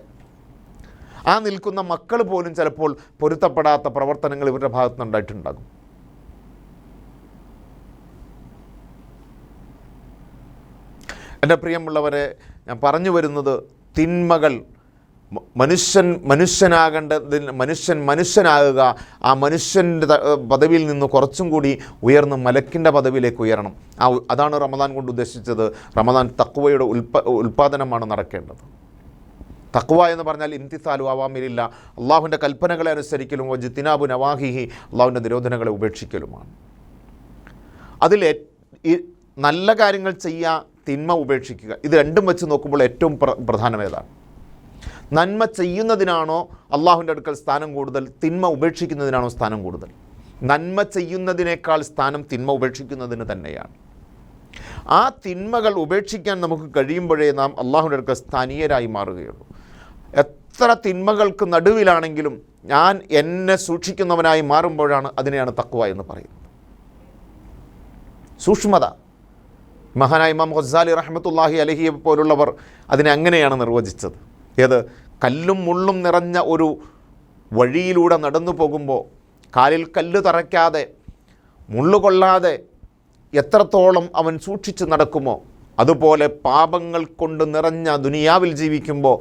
ആ നിൽക്കുന്ന മക്കൾ പോലും ചിലപ്പോൾ പൊരുത്തപ്പെടാത്ത പ്രവർത്തനങ്ങൾ ഇവരുടെ ഭാഗത്ത് നിന്നുണ്ടായിട്ടുണ്ടാകും. എൻ്റെ പ്രിയമുള്ളവരെ, ഞാൻ പറഞ്ഞു വരുന്നത്, തിന്മകൾ മനുഷ്യനാകുക, ആ മനുഷ്യൻ്റെ പദവിയിൽ നിന്ന് കുറച്ചും കൂടി ഉയർന്ന് മലക്കിൻ്റെ പദവിയിലേക്ക് ഉയരണം. അതാണ് റമദാൻ കൊണ്ട് ഉദ്ദേശിച്ചത്. റമദാൻ തഖ്വയുടെ ഉൽപ്പാദനമാണ് നടക്കേണ്ടത്. തഖ്വ എന്ന് പറഞ്ഞാൽ ഇംതിസാലു അവാമിരില്ല, അള്ളാഹുവിൻ്റെ കൽപ്പനകളെ അനുസരിക്കലും, വജ്തിനാബു നവാഹിഹി, അള്ളാഹുവിൻ്റെ നിരോധനങ്ങളെ ഉപേക്ഷിക്കലുമാണ്. അതിൽ നല്ല കാര്യങ്ങൾ ചെയ്യുക, തിന്മ ഉപേക്ഷിക്കുക. ഇത് രണ്ടും വെച്ച് നോക്കുമ്പോൾ ഏറ്റവും പ്രധാനം ഏതാണ്? നന്മ ചെയ്യുന്നതിനാണോ അള്ളാഹുവിൻ്റെ അടുക്കൽ സ്ഥാനം കൂടുതൽ, തിന്മ ഉപേക്ഷിക്കുന്നതിനാണോ സ്ഥാനം കൂടുതൽ? നന്മ ചെയ്യുന്നതിനേക്കാൾ സ്ഥാനം തിന്മ ഉപേക്ഷിക്കുന്നതിന് തന്നെയാണ്. ആ തിന്മകൾ ഉപേക്ഷിക്കാൻ നമുക്ക് കഴിയുമ്പോഴേ നാം അള്ളാഹുവിൻ്റെ അടുക്കൽ സ്ഥാനീയരായി മാറുകയുള്ളൂ. എത്ര തിന്മകൾക്ക് നടുവിലാണെങ്കിലും ഞാൻ എന്നെ സൂക്ഷിക്കുന്നവനായി മാറുമ്പോഴാണ് അതിനെയാണ് തഖ്വ എന്ന് പറയുന്നത്. സൂക്ഷ്മത. മഹാനായ ഇമാം ഗസാലി റഹ്മത്തുള്ളാഹി അലൈഹിയെ പോലുള്ളവർ അതിനെ അങ്ങനെയാണ് നിർവചിച്ചത്. ഏത്? കല്ലും മുള്ളും നിറഞ്ഞ ഒരു വഴിയിലൂടെ നടന്നു പോകുമ്പോൾ കാലിൽ കല്ല് തറയ്ക്കാതെ മുള്ളുകൊള്ളാതെ എത്രത്തോളം അവൻ സൂക്ഷിച്ച് നടക്കുമോ, അതുപോലെ പാപങ്ങൾ കൊണ്ട് നിറഞ്ഞ ദുനിയാവിൽ ജീവിക്കുമ്പോൾ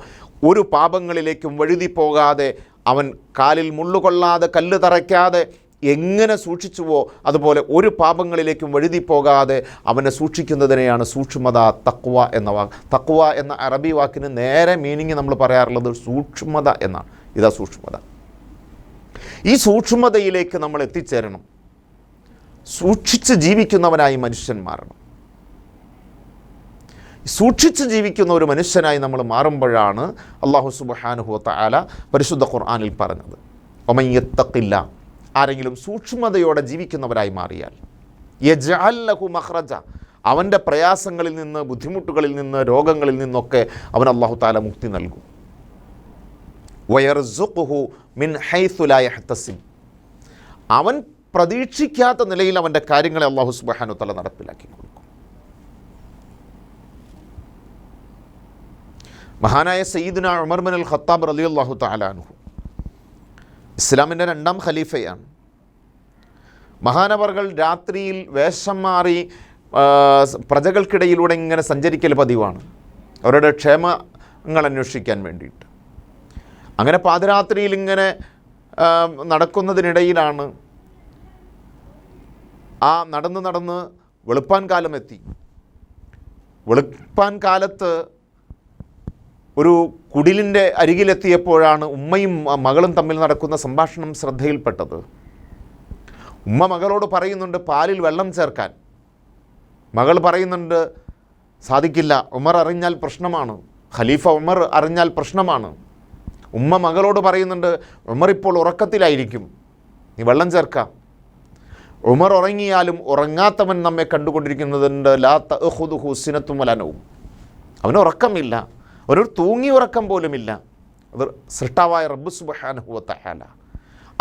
ഒരു പാപങ്ങളിലേക്കും വഴുതി പോകാതെ അവൻ കാലിൽ മുള്ളുകൊള്ളാതെ കല്ല് തറയ്ക്കാതെ എങ്ങനെ സൂക്ഷിച്ചുവോ അതുപോലെ ഒരു പാപങ്ങളിലേക്കും വഴുതി പോകാതെ അവനെ സൂക്ഷിക്കുന്നതിനെയാണ് സൂക്ഷ്മത, തഖ്വ എന്ന വാക്ക്. തഖ്വ എന്ന അറബി വാക്കിന് നേരെ മീനിങ് നമ്മൾ പറയാറുള്ളത് സൂക്ഷ്മത എന്നാണ്. ഇതാ സൂക്ഷ്മത. ഈ സൂക്ഷ്മതയിലേക്ക് നമ്മൾ എത്തിച്ചേരണം. സൂക്ഷിച്ച് ജീവിക്കുന്നവനായി മനുഷ്യൻ മാറണം. സൂക്ഷിച്ച് ജീവിക്കുന്ന ഒരു മനുഷ്യനായി നമ്മൾ മാറുമ്പോഴാണ് അല്ലാഹു സുബ്ഹാനഹു വ തആല പരിശുദ്ധ ഖുർആനിൽ പറഞ്ഞത്, വമൻ യത്തഖില്ല, ആരെങ്കിലും സൂക്ഷ്മതയോടെ ജീവിക്കുന്നവരായി മാറിയാൽ യജ്അൽ ലഹു മഖ്റജ, അവൻ്റെ പ്രയാസങ്ങളിൽ നിന്ന്, ബുദ്ധിമുട്ടുകളിൽ നിന്ന്, രോഗങ്ങളിൽ നിന്നൊക്കെ അവൻ അല്ലാഹു തആല മുക്തി നൽകും. വയർസുഖുഹു മിൻ ഹൈസു ലാ യഹ്തസിബ്, അവൻ പ്രതീക്ഷിക്കാത്ത നിലയിൽ അവൻ്റെ കാര്യങ്ങളെ അല്ലാഹു സുബ്ഹാനഹു വ തആല നടപ്പിലാക്കി കൊടുക്കും. മഹാനായ സയ്യിദുന ഉമർ ബിൻ അൽ ഖത്താബ് റളിയല്ലാഹു തആല അൻഹു ഇസ്ലാമിൻ്റെ 2ാം ഖലീഫയാണ്. മഹാനവർകൾ രാത്രിയിൽ വേഷം മാറി പ്രജകൾക്കിടയിലൂടെ ഇങ്ങനെ സഞ്ചരിക്കൽ പതിവാണ്, അവരുടെ ക്ഷേമങ്ങൾ അന്വേഷിക്കാൻ വേണ്ടിയിട്ട്. അങ്ങനെ പാതിരാത്രിയിൽ ഇങ്ങനെ നടക്കുന്നതിനിടയിലാണ് നടന്ന് വെളുപ്പാൻ കാലം എത്തി. വെളുപ്പാൻ കാലത്ത് ഒരു കുടിലിൻ്റെ അരികിലെത്തിയപ്പോഴാണ് ഉമ്മയും മകളും തമ്മിൽ നടക്കുന്ന സംഭാഷണം ശ്രദ്ധയിൽപ്പെട്ടത്. ഉമ്മ മകളോട് പറയുന്നുണ്ട് പാലിൽ വെള്ളം ചേർക്കാൻ. മകൾ പറയുന്നുണ്ട് സാധിക്കില്ല, ഉമർ അറിഞ്ഞാൽ പ്രശ്നമാണ്, ഖലീഫ ഉമർ അറിഞ്ഞാൽ പ്രശ്നമാണ്. ഉമ്മ മകളോട് പറയുന്നുണ്ട് ഉമർ ഇപ്പോൾ ഉറക്കത്തിലായിരിക്കും, നീ വെള്ളം ചേർക്കാം. ഉമർ ഉറങ്ങിയാലും ഉറങ്ങാത്തവൻ നമ്മെ കണ്ടുകൊണ്ടിരിക്കുന്നതുണ്ട്. ലാ തഅഖുദുഹു സിനത്തും വലാ നൗം, അവന് ഉറക്കമില്ല, ഒരു തൂങ്ങി ഉറക്കം പോലുമില്ല. അത് സൃഷ്ടാവായ റബ്ബ് സുബ്ഹാനഹു വ തആല,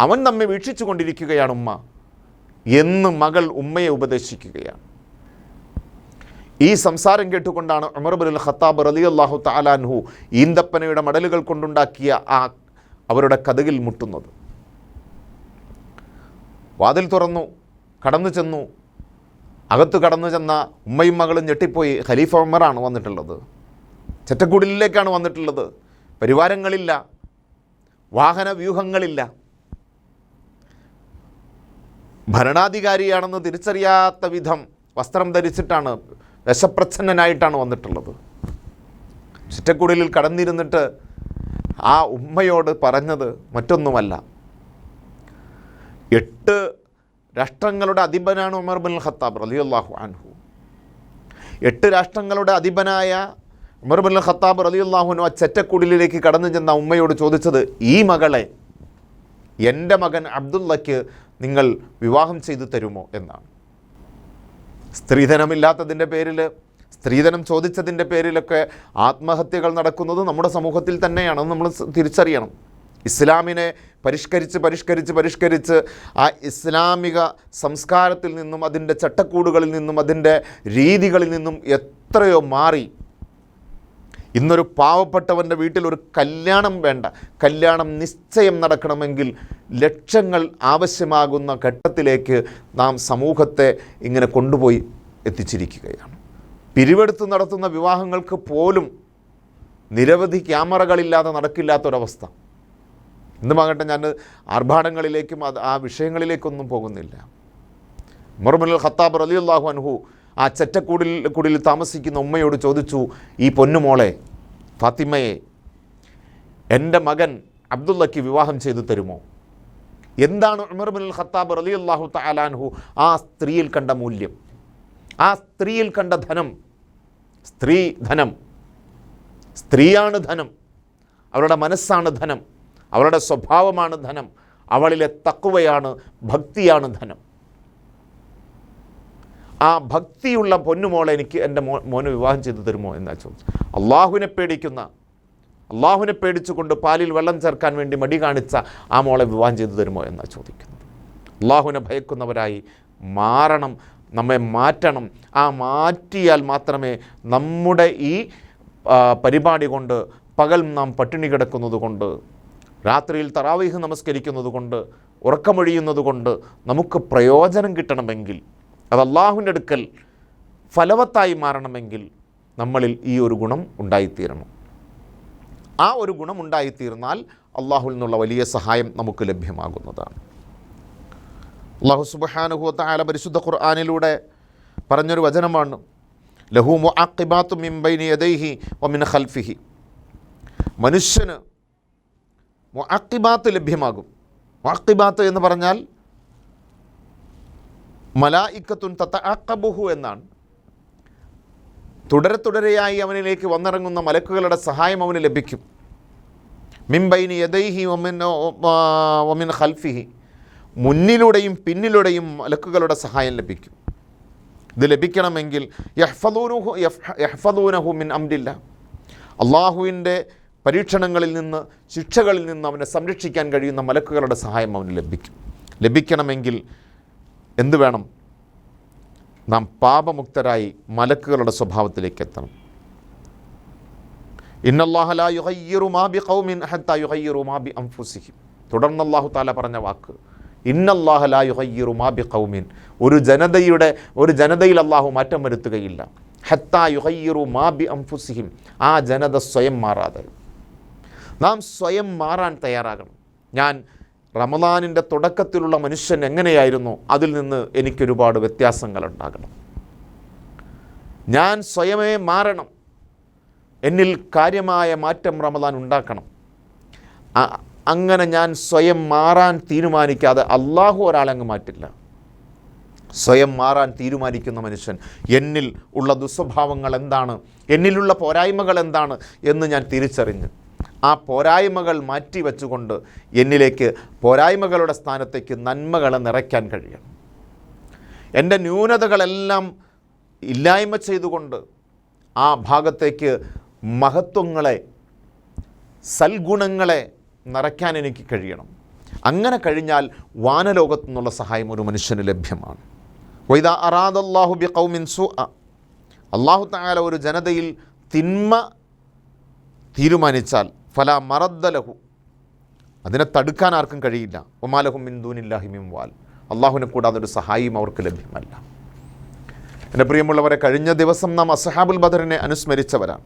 അവൻ നമ്മെ വീക്ഷിച്ചു കൊണ്ടിരിക്കുകയാണ് ഉമ്മ എന്ന് മകൾ ഉമ്മയെ ഉപദേശിക്കുകയാണ്. ഈ സംസാരം കേട്ടുകൊണ്ടാണ് ഉമർ ഇബ്നുൽ ഖത്താബ് റളിയല്ലാഹു തആല അൻഹു ഈന്തപ്പനയുടെ മടലുകൾ കൊണ്ടുണ്ടാക്കിയ അവരുടെ കതകിൽ മുട്ടുന്നത്. വാതിൽ തുറന്നു, കടന്നു ചെന്നു. അകത്ത് കടന്നു ചെന്ന ഉമ്മയും മകളും ഞെട്ടിപ്പോയി. ഖലീഫ ഉമറാണ് വന്നിട്ടുള്ളത്, ചെറ്റക്കുടിലേക്കാണ് വന്നിട്ടുള്ളത്. പരിവാരങ്ങളില്ല, വാഹന വ്യൂഹങ്ങളില്ല, ഭരണാധികാരിയാണെന്ന് തിരിച്ചറിയാത്ത വിധം വസ്ത്രം ധരിച്ചിട്ടാണ്, വിശപ്രച്ഛന്നനായിട്ടാണ് വന്നിട്ടുള്ളത്. ചെറ്റക്കുടിലിൽ കടന്നിരുന്നിട്ട് ആ ഉമ്മയോട് പറഞ്ഞത് മറ്റൊന്നുമല്ല, 8 രാഷ്ട്രങ്ങളുടെ അധിപനാണ് ഉമർ ബിൻ ഖത്താബ് റളിയല്ലാഹു അൻഹു. 8 രാഷ്ട്രങ്ങളുടെ അധിപനായ ഉമർ ബിൻ ഖത്താബ് റളിയല്ലാഹു അൻഹു ആ ചെറ്റക്കുടിലേക്ക് കടന്നു ചെന്ന ഉമ്മയോട് ചോദിച്ചത്, ഈ മകളെ എൻ്റെ മകൻ അബ്ദുള്ളയ്ക്ക് നിങ്ങൾ വിവാഹം ചെയ്തു തരുമോ എന്നാണ്. സ്ത്രീധനമില്ലാത്തതിൻ്റെ പേരിൽ, സ്ത്രീധനം ചോദിച്ചതിൻ്റെ പേരിലൊക്കെ ആത്മഹത്യകൾ നടക്കുന്നത് നമ്മുടെ സമൂഹത്തിൽ തന്നെയാണ്. നമ്മൾ തിരിച്ചറിയണം. ഇസ്ലാമിനെ പരിഷ്കരിച്ച് ആ ഇസ്ലാമിക സംസ്കാരത്തിൽ നിന്നും അതിൻ്റെ ചട്ടക്കൂടുകളിൽ നിന്നും അതിൻ്റെ രീതികളിൽ നിന്നും എത്രയോ മാറി ഇന്നൊരു പാവപ്പെട്ടവൻ്റെ വീട്ടിൽ ഒരു കല്യാണം വേണ്ട, കല്യാണം നിശ്ചയം നടക്കണമെങ്കിൽ ലക്ഷങ്ങൾ ആവശ്യമാകുന്ന ഘട്ടത്തിലേക്ക് നാം സമൂഹത്തെ ഇങ്ങനെ കൊണ്ടുപോയി എത്തിച്ചിരിക്കുകയാണ്. പിരിവെടുത്ത് നടത്തുന്ന വിവാഹങ്ങൾക്ക് പോലും നിരവധി ക്യാമറകളില്ലാതെ നടക്കില്ലാത്തൊരവസ്ഥ. ഇന്നുമാകട്ടെ ഞാൻ ആർഭാടങ്ങളിലേക്കും ആ വിഷയങ്ങളിലേക്കൊന്നും പോകുന്നില്ല. ഉമർ ഇബ്നുൽ ഖത്താബ് റളിയല്ലാഹു അൻഹു ആ ചെറ്റക്കുടിൽ താമസിക്കുന്ന ഉമ്മയോട് ചോദിച്ചു, ഈ പൊന്നുമോളെ ഫാത്തിമയെ എൻ്റെ മകൻ അബ്ദുള്ളയ്ക്ക് വിവാഹം ചെയ്തു തരുമോ? എന്താണ് ഉമർ ഇബ്നുൽ ഖത്താബ് റളിയല്ലാഹു തആല അൻഹു ആ സ്ത്രീയിൽ കണ്ട മൂല്യം? ആ സ്ത്രീയിൽ കണ്ട ധനം, സ്ത്രീ ധനം, സ്ത്രീയാണ് ധനം, അവളുടെ മനസ്സാണ് ധനം, അവളുടെ സ്വഭാവമാണ് ധനം, അവളിലെ തഖ്വയാണ്, ഭക്തിയാണ് ധനം. ആ ഭക്തിയുള്ള പൊന്നുമോളെ എനിക്ക് എൻ്റെ മോനെ വിവാഹം ചെയ്തു തരുമോ എന്നാ ചോദിച്ചു. അള്ളാഹുവിനെ പേടിച്ചുകൊണ്ട് പാലിൽ വെള്ളം ചേർക്കാൻ വേണ്ടി മടി കാണിച്ച ആ മോളെ വിവാഹം ചെയ്തു തരുമോ എന്നാ ചോദിക്കുന്നത്. അള്ളാഹുവിനെ ഭയക്കുന്നവരായി മാറണം, നമ്മെ മാറ്റണം. ആ മാറ്റിയാൽ മാത്രമേ നമ്മുടെ ഈ പരിപാടി കൊണ്ട്, പകൽ നാം പട്ടിണി കിടക്കുന്നത് കൊണ്ട്, രാത്രിയിൽ തറാവീഹ് നമസ്കരിക്കുന്നത് കൊണ്ട്, ഉറക്കമൊഴിയുന്നത് കൊണ്ട് നമുക്ക് പ്രയോജനം കിട്ടണമെങ്കിൽ, അത് അള്ളാഹുവിൻ്റെ അടുക്കൽ ഫലവത്തായി മാറണമെങ്കിൽ നമ്മളിൽ ഈ ഒരു ഗുണം ഉണ്ടായിത്തീരണം. ആ ഒരു ഗുണം ഉണ്ടായിത്തീർന്നാൽ അള്ളാഹുവിൽ നിന്നുള്ള വലിയ സഹായം നമുക്ക് ലഭ്യമാകുന്നതാണ്. അള്ളാഹു സുബ്ഹാനഹു വ തആല പരിശുദ്ധ ഖുർആനിലൂടെ പറഞ്ഞൊരു വചനമാണ്, ലഹു മുഅഖിബാത്തു മിൻ ബൈനി യദൈഹി വ മിൻ ഖൽഫിഹി. മനുഷ്യന് മുഅഖിബാത്ത് ലഭ്യമാകും. മുഅഖിബാത്ത് എന്ന് പറഞ്ഞാൽ മലായിക്കത്തുൻ തതഅഖബുഹു എന്നാണ്. തുടരെയായി അവനിലേക്ക് വന്നിറങ്ങുന്ന മലക്കുകളുടെ സഹായം അവന് ലഭിക്കും. മിൻ ബൈനി യദൈഹി വ മിൻ ഖൽഫിഹി, മുന്നിലൂടെയും പിന്നിലൂടെയും മലക്കുകളുടെ സഹായം ലഭിക്കും. ഇത് ലഭിക്കണമെങ്കിൽ യഹ്ഫദൂനഹു മിൻ അംരില്ലാഹ്, അള്ളാഹുവിൻ്റെ പരീക്ഷണങ്ങളിൽ നിന്ന്, ശിക്ഷകളിൽ നിന്ന് അവനെ സംരക്ഷിക്കാൻ കഴിയുന്ന മലക്കുകളുടെ സഹായം അവന് ലഭിക്കണമെങ്കിൽ എന്ത് വേണം? നാം പാപമുക്തരായി മലക്കുകളുടെ സ്വഭാവത്തിലേക്ക് എത്തണം. ഇന്നല്ലാഹ ലാ യുഗയ്യിറു മാ ബിഖൗമിൻ ഹത്താ യുഗയ്യിറു മാ ബി അൻഫുസിഹിം. തുടർന്ന് അല്ലാഹു തആല പറഞ്ഞ വാക്ക് ഇന്നല്ലാഹ ലാ യുഗയ്യിറു മാ ബിഖൗമിൻ, ഒരു ജനതയിൽ അല്ലാഹു മാറ്റം വരുത്തുകയില്ല. ഹത്താ യുഗയ്യിറു മാ ബി അൻഫുസിഹിം, ആ ജനത സ്വയം മാറാതെ. നാം സ്വയം മാറാൻ തയ്യാറാകണം. ഞാൻ റമദാനിൻ്റെ തുടക്കത്തിലുള്ള മനുഷ്യൻ എങ്ങനെയായിരുന്നു, അതിൽ നിന്ന് എനിക്കൊരുപാട് വ്യത്യാസങ്ങളുണ്ടാകണം. ഞാൻ സ്വയമേ മാറണം. എന്നിൽ കാര്യമായ മാറ്റം റമദാൻ ഉണ്ടാക്കണം. അങ്ങനെ ഞാൻ സ്വയം മാറാൻ തീരുമാനിക്കാതെ അള്ളാഹു ഒരാളങ്ങ് മാറ്റില്ല. സ്വയം മാറാൻ തീരുമാനിക്കുന്ന മനുഷ്യൻ, എന്നിൽ ഉള്ള ദുസ്വഭാവങ്ങൾ എന്താണ്, എന്നിലുള്ള പോരായ്മകൾ എന്താണ് എന്ന് ഞാൻ തിരിച്ചറിഞ്ഞ് ആ പോരായ്മകൾ മാറ്റി വെച്ചുകൊണ്ട് എന്നിലേക്ക് പോരായ്മകളുടെ സ്ഥാനത്തേക്ക് നന്മകളെ നിറയ്ക്കാൻ കഴിയണം. എൻ്റെ ന്യൂനതകളെല്ലാം ഇല്ലായ്മ ചെയ്തുകൊണ്ട് ആ ഭാഗത്തേക്ക് മഹത്വങ്ങളെ, സൽഗുണങ്ങളെ നിറയ്ക്കാൻ എനിക്ക് കഴിയണം. അങ്ങനെ കഴിഞ്ഞാൽ വാനലോകത്തു നിന്നുള്ള സഹായം ഒരു മനുഷ്യന് ലഭ്യമാണ്. വൈദാ അറാദല്ലാഹു ബിഖൗമിൻ സൂഅ, അല്ലാഹു തആല ഒരു ജനതയിൽ തിന്മ തീരുമാനിച്ചാൽ ഫലാ മറദ്ദ ലഹു, അതിനെ തടുക്കാൻ ആർക്കും കഴിയില്ല. വമാ ലഹും മിൻ ദൂനില്ലാഹി മിൻ വാൽ, അള്ളാഹുവിനെ കൂടാതെ ഒരു സഹായിയും അവർക്ക് ലഭ്യമല്ല. എൻ്റെ പ്രിയമുള്ളവരെ, കഴിഞ്ഞ ദിവസം നാം അസ്ഹാബുൽ ബദറിനെ അനുസ്മരിച്ചവരാണ്.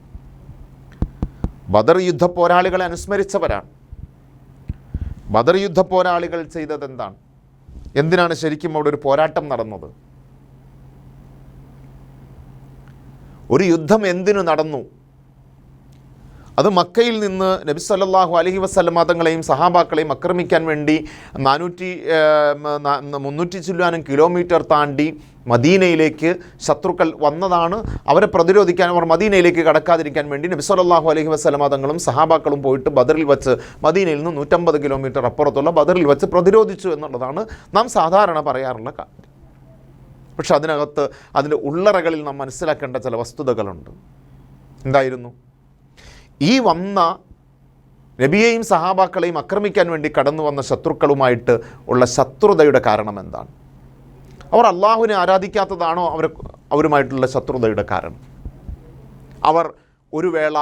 ബദർ യുദ്ധ പോരാളികളെ അനുസ്മരിച്ചവരാണ്. ബദർ യുദ്ധ പോരാളികൾ ചെയ്തത് എന്താണ്? എന്തിനാണ് ശരിക്കും അവിടെ ഒരു പോരാട്ടം നടന്നത്? ഒരു യുദ്ധം എന്തിനു നടന്നു? അത് മക്കയിൽ നിന്ന് നബി സല്ലല്ലാഹു അലൈഹി വസല്ലമ തങ്ങളെയും സഹാബാക്കളെയും ആക്രമിക്കാൻ വേണ്ടി 300 ചില്ലാനും കിലോമീറ്റർ താണ്ടി മദീനയിലേക്ക് ശത്രുക്കൾ വന്നതാണ്. അവരെ പ്രതിരോധിക്കാൻ, അവർ മദീനയിലേക്ക് കടക്കാതിരിക്കാൻ വേണ്ടി നബി സല്ലല്ലാഹു അലൈഹി വസല്ലമ തങ്ങളും സഹാബാക്കളും പോയിട്ട് ബദറിൽ വെച്ച്, മദീനയിൽ നിന്ന് 150 കിലോമീറ്റർ അപ്പുറത്തുള്ള ബദറിൽ വെച്ച് പ്രതിരോധിച്ചു എന്നുള്ളതാണ് നാം സാധാരണ പറയാറുള്ള കാര്യം. പക്ഷെ അതിനകത്ത്, അതിൻ്റെ ഉള്ളറകളിൽ നാം മനസ്സിലാക്കേണ്ട ചില വസ്തുതകളുണ്ട്. എന്തായിരുന്നു? ഈ വന്ന നബിയെയും സഹാബാക്കളെയും ആക്രമിക്കാൻ വേണ്ടി കടന്നു വന്ന ശത്രുക്കളുമായിട്ട് ഉള്ള ശത്രുതയുടെ കാരണം എന്താണ്? അവർ അള്ളാഹുവിനെ ആരാധിക്കാത്തതാണോ അവരുമായിട്ടുള്ള ശത്രുതയുടെ കാരണം? അവർ ഒരു വേള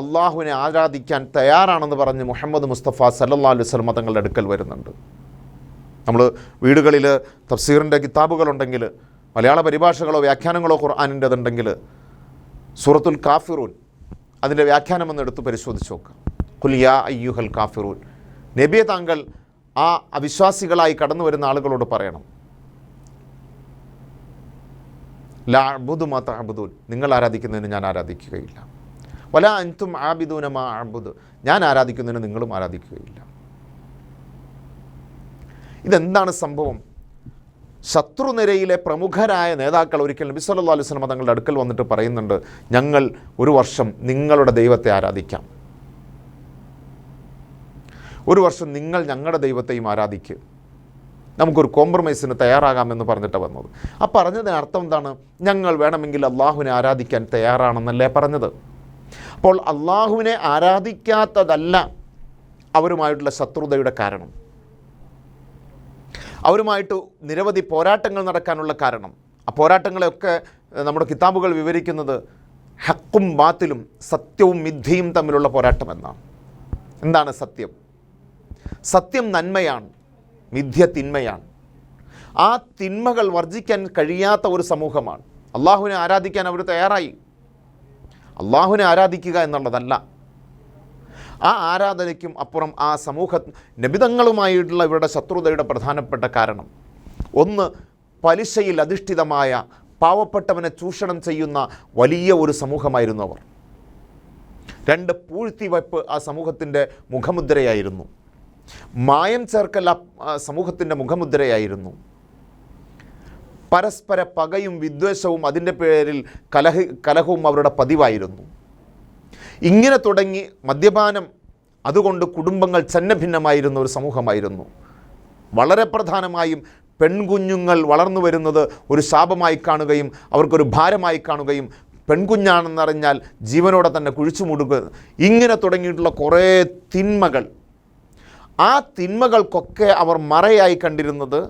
അള്ളാഹുവിനെ ആരാധിക്കാൻ തയ്യാറാണെന്ന് പറഞ്ഞ് മുഹമ്മദ് മുസ്തഫ സല്ലല്ലാഹു അലൈഹി വസല്ലം തങ്ങളുടെ അടുക്കൽ വരുന്നുണ്ട്. നമ്മൾ വീടുകളിൽ തഫ്സീറിൻ്റെ കിതാബുകളുണ്ടെങ്കിൽ, മലയാള പരിഭാഷകളോ വ്യാഖ്യാനങ്ങളോ ഖുർആനിൻ്റെതുണ്ടെങ്കിൽ, സൂറത്തുൽ കാഫിറൂൻ അതിൻ്റെ വ്യാഖ്യാനമൊന്ന് എടുത്ത് പരിശോധിച്ച് നോക്കുക. ഖുൽ യാ അയ്യുഹൽ കാഫിറൂൻ, നബിയെ താങ്കൾ ആ അവിശ്വാസികളായി കടന്നു വരുന്ന ആളുകളോട് പറയണം, ലാ അഅ്ബുദു മാ തഅ്ബുദൂൻ, നിങ്ങൾ ആരാധിക്കുന്നതിന് ഞാൻ ആരാധിക്കുകയില്ല. വലാ അൻതും ആബിദൂന മാ അഅ്ബുദു, ഞാൻ ആരാധിക്കുന്നതിന് നിങ്ങളും ആരാധിക്കുകയില്ല. ഇതെന്താണ് സംഭവം? ശത്രുനിരയിലെ പ്രമുഖരായ നേതാക്കൾ ഒരിക്കൽ നബി സല്ലല്ലാഹു അലൈഹി വസല്ലം തങ്ങളുടെ അടുക്കൽ വന്നിട്ട് പറയുന്നുണ്ട്, ഞങ്ങൾ ഒരു വർഷം നിങ്ങളുടെ ദൈവത്തെ ആരാധിക്കാം, ഒരു വർഷം നിങ്ങൾ ഞങ്ങളുടെ ദൈവത്തെയും ആരാധിക്കുക, നമുക്കൊരു കോംപ്രമൈസിന് തയ്യാറാകാമെന്ന് പറഞ്ഞിട്ട് വന്നത്. ആ പറഞ്ഞതിന് അർത്ഥം എന്താണ്? ഞങ്ങൾ വേണമെങ്കിൽ അള്ളാഹുവിനെ ആരാധിക്കാൻ തയ്യാറാണെന്നല്ലേ പറഞ്ഞത്. അപ്പോൾ അള്ളാഹുവിനെ ആരാധിക്കാത്തതല്ല അവരുമായിട്ടുള്ള ശത്രുതയുടെ കാരണം, അവരുമായിട്ട് നിരവധി പോരാട്ടങ്ങൾ നടക്കാനുള്ള കാരണം. ആ പോരാട്ടങ്ങളെയൊക്കെ നമ്മുടെ കിതാബുകൾ വിവരിക്കുന്നത് ഹക്കും ബാത്തിലും, സത്യവും മിഥ്യയും തമ്മിലുള്ള പോരാട്ടമെന്നാണ്. എന്താണ് സത്യം? സത്യം നന്മയാണ്, മിഥ്യ തിന്മയാണ്. ആ തിന്മകൾ വർജിക്കാൻ കഴിയാത്ത ഒരു സമൂഹമാണ്. അള്ളാഹുവിനെ ആരാധിക്കാൻ അവർ തയ്യാറായി. അള്ളാഹുവിനെ ആരാധിക്കുക എന്നുള്ളതല്ല, ആ ആരാധനയ്ക്കും അപ്പുറം ആ സമൂഹ നബിതങ്ങളുമായിട്ടുള്ള ഇവരുടെ ശത്രുതയുടെ പ്രധാനപ്പെട്ട കാരണം ഒന്ന്, പലിശയിൽ അധിഷ്ഠിതമായ പാവപ്പെട്ടവനെ ചൂഷണം ചെയ്യുന്ന വലിയ ഒരു സമൂഹമായിരുന്നു അവർ. രണ്ട്, പൂഴ്ത്തിവയ്പ് ആ സമൂഹത്തിൻ്റെ മുഖമുദ്രയായിരുന്നു. മായം ചേർക്കൽ ആ സമൂഹത്തിൻ്റെ മുഖമുദ്രയായിരുന്നു. പരസ്പര പകയും വിദ്വേഷവും അതിൻ്റെ പേരിൽ കലഹവും അവരുടെ പതിവായിരുന്നു. ഇങ്ങനെ തുടങ്ങി മദ്യപാനം, അതുകൊണ്ട് കുടുംബങ്ങൾ ഛന്നഭിന്നമായിരുന്ന ഒരു സമൂഹമായിരുന്നു. വളരെ പ്രധാനമായും പെൺകുഞ്ഞുങ്ങൾ വളർന്നു വരുന്നത് ഒരു ശാപമായി കാണുകയും അവർക്കൊരു ഭാരമായി കാണുകയും പെൺകുഞ്ഞാണെന്നറിഞ്ഞാൽ ജീവനോടെ തന്നെ കുഴിച്ചു മൂടുക, ഇങ്ങനെ തുടങ്ങിയിട്ടുള്ള കുറേ തിന്മകൾ. ആ തിന്മകൾക്കൊക്കെ അവർ മറയായി കണ്ടിരുന്നത്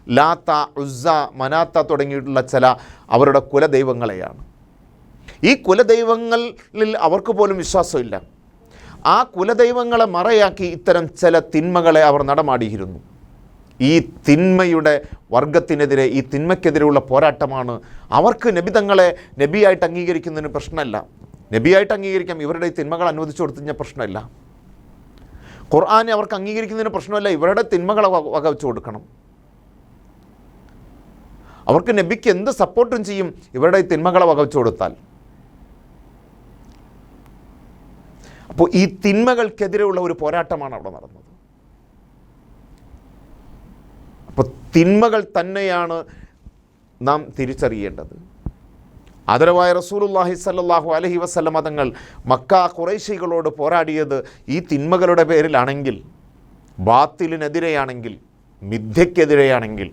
ലാത്ത, ഉസ്സ, മനാത്ത തുടങ്ങിയിട്ടുള്ള ചില അവരുടെ കുലദൈവങ്ങളെയാണ്. ഈ കുലദൈവങ്ങളിൽ അവർക്ക് പോലും വിശ്വാസമില്ല. ആ കുലദൈവങ്ങളെ മറയാക്കി ഇത്തരം ചില തിന്മകളെ അവർ നടമാടിയിരുന്നു. ഈ തിന്മയുടെ വർഗത്തിനെതിരെ, ഈ തിന്മയ്ക്കെതിരെയുള്ള പോരാട്ടമാണ്. അവർക്ക് നബിതങ്ങളെ നബിയായിട്ട് അംഗീകരിക്കുന്നതിന് പ്രശ്നമല്ല, നബിയായിട്ട് അംഗീകരിക്കാം, ഇവരുടെ ഈ തിന്മകൾ അനുവദിച്ചു കൊടുത്തു കഴിഞ്ഞാൽ പ്രശ്നമില്ല. ഖുർആനെ അവർക്ക് അംഗീകരിക്കുന്നതിന് പ്രശ്നമല്ല, ഇവരുടെ തിന്മകളെ വകവെച്ചു കൊടുക്കണം. അവർക്ക് നബിക്ക് എന്ത് സപ്പോർട്ടും ചെയ്യും ഇവരുടെ ഈ തിന്മകളെ വകവെച്ചു കൊടുത്താൽ. അപ്പോൾ ഈ തിന്മകൾക്കെതിരെയുള്ള ഒരു പോരാട്ടമാണ് അവിടെ നടന്നത്. അപ്പോൾ തിന്മകൾ തന്നെയാണ് നാം തിരിച്ചറിയേണ്ടത്. ആദരവായ റസൂലുള്ളാഹി സ്വല്ലല്ലാഹു അലൈഹി വസല്ലം തങ്ങൾ മക്ക ഖുറൈശികളോട് പോരാടിയത് ഈ തിന്മകളുടെ പേരിലാണെങ്കിൽ, ബാത്തിലിനെതിരെയാണെങ്കിൽ, മിഥ്യക്കെതിരെയാണെങ്കിൽ,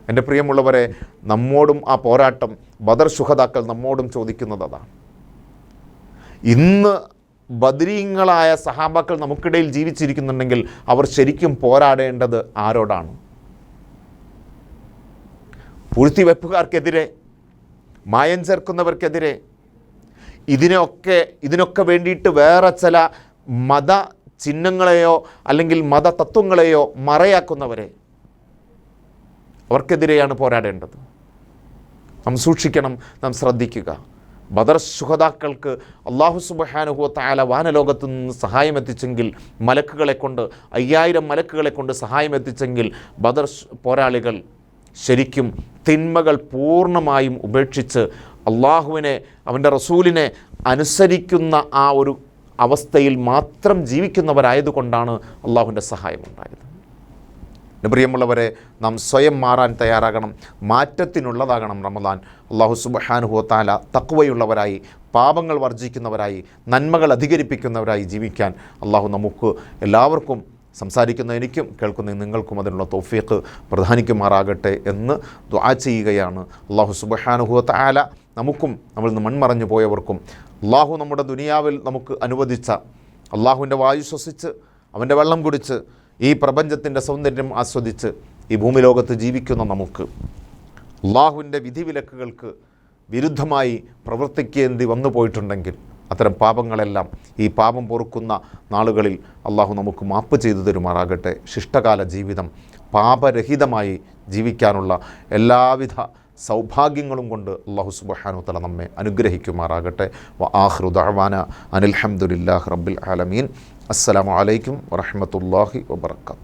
എൻ്റെ പ്രിയമുള്ളവരെ, നമ്മോടും ആ പോരാട്ടം ബദർ ശുഹദാക്കൾ നമ്മോടും ചോദിക്കുന്നത് അതാണ്. ഇന്ന് ബദരീങ്ങളായ സഹാബാക്കൾ നമുക്കിടയിൽ ജീവിച്ചിരിക്കുന്നുണ്ടെങ്കിൽ അവർ ശരിക്കും പോരാടേണ്ടത് ആരോടാണ്? പൂഴ്ത്തിവെപ്പുകാർക്കെതിരെ, മായം ചേർക്കുന്നവർക്കെതിരെ, ഇതിനൊക്കെ വേണ്ടിയിട്ട് വേറെ ചില മത ചിഹ്നങ്ങളെയോ അല്ലെങ്കിൽ മത തത്വങ്ങളെയോ മറയാക്കുന്നവരെ, അവർക്കെതിരെയാണ് പോരാടേണ്ടത്. നാം സൂക്ഷിക്കണം, നാം ശ്രദ്ധിക്കുക. ബദർ ശുഹദാക്കൾക്ക് അല്ലാഹു സുബ്ഹാനഹു വ തആല വാനലോകത്തു നിന്ന് സഹായം എത്തിച്ചെങ്കിൽ, മലക്കുകളെ കൊണ്ട് 5000 മലക്കുകളെ കൊണ്ട് സഹായം എത്തിച്ചെങ്കിൽ, ബദർ പോരാളികൾ ശരിക്കും തിന്മകൾ പൂർണ്ണമായും ഉപേക്ഷിച്ച് അള്ളാഹുവിനെ, അവൻ്റെ റസൂലിനെ അനുസരിക്കുന്ന ആ ഒരു അവസ്ഥയിൽ മാത്രം ജീവിക്കുന്നവരായതുകൊണ്ടാണ് അള്ളാഹുവിൻ്റെ സഹായം ഉണ്ടായത്. പ്രിയമുള്ളവരെ, നാം സ്വയം മാറാൻ തയ്യാറാകണം. മാറ്റത്തിനുള്ളതാകണം റമദാൻ. അല്ലാഹു സുബ്ഹാനഹു വ തആല തഖ്വയുള്ളവരായി, പാപങ്ങൾ വർജിക്കുന്നവരായി, നന്മകൾ അധികരിപ്പിക്കുന്നവരായി ജീവിക്കാൻ അള്ളാഹു നമുക്ക് എല്ലാവർക്കും, സംസാരിക്കുന്ന എനിക്കും കേൾക്കുന്ന നിങ്ങൾക്കും അതിനുള്ള തൗഫീഖ് പ്രധാനിക്കുമാറാകട്ടെ എന്ന് ദുആ ചെയ്യുകയാണ്. അല്ലാഹു സുബ്ഹാനഹു വ തആല നമുക്കും നമ്മളിൽ നിന്ന് മൺമറഞ്ഞു പോയവർക്കും അള്ളാഹു നമ്മുടെ ദുനിയാവിൽ നമുക്ക് അനുവദിച്ച അള്ളാഹുവിൻ്റെ വായു ശ്വസിച്ച് അവൻ്റെ വെള്ളം കുടിച്ച് ഈ പ്രപഞ്ചത്തിൻ്റെ സൗന്ദര്യം ആസ്വദിച്ച് ഈ ഭൂമിലോകത്ത് ജീവിക്കുന്ന നമുക്ക് അള്ളാഹുവിൻ്റെ വിധിവിലക്കുകൾക്ക് വിരുദ്ധമായി പ്രവർത്തിക്കേണ്ടി വന്നു പോയിട്ടുണ്ടെങ്കിൽ അത്തരം പാപങ്ങളെല്ലാം ഈ പാപം പൊറുക്കുന്ന നാളുകളിൽ അള്ളാഹു നമുക്ക് മാപ്പ് ചെയ്തു തരുമാറാകട്ടെ. ശിഷ്ടകാല ജീവിതം പാപരഹിതമായി ജീവിക്കാനുള്ള എല്ലാവിധ സൗഭാഗ്യങ്ങളും കൊണ്ട് അല്ലാഹു സുബ്ഹാനഹു വ തആല നമ്മെ അനുഗ്രഹിക്കുമാറാകട്ടെ. വ ആഖിറു ദഅവാന അനിൽ ഹംദുലില്ലാഹി റബ്ബിൽ ആലമീൻ. അസ്സലാമു അലൈക്കും വറഹ്മത്തുള്ളാഹി വബറകാതുഹു.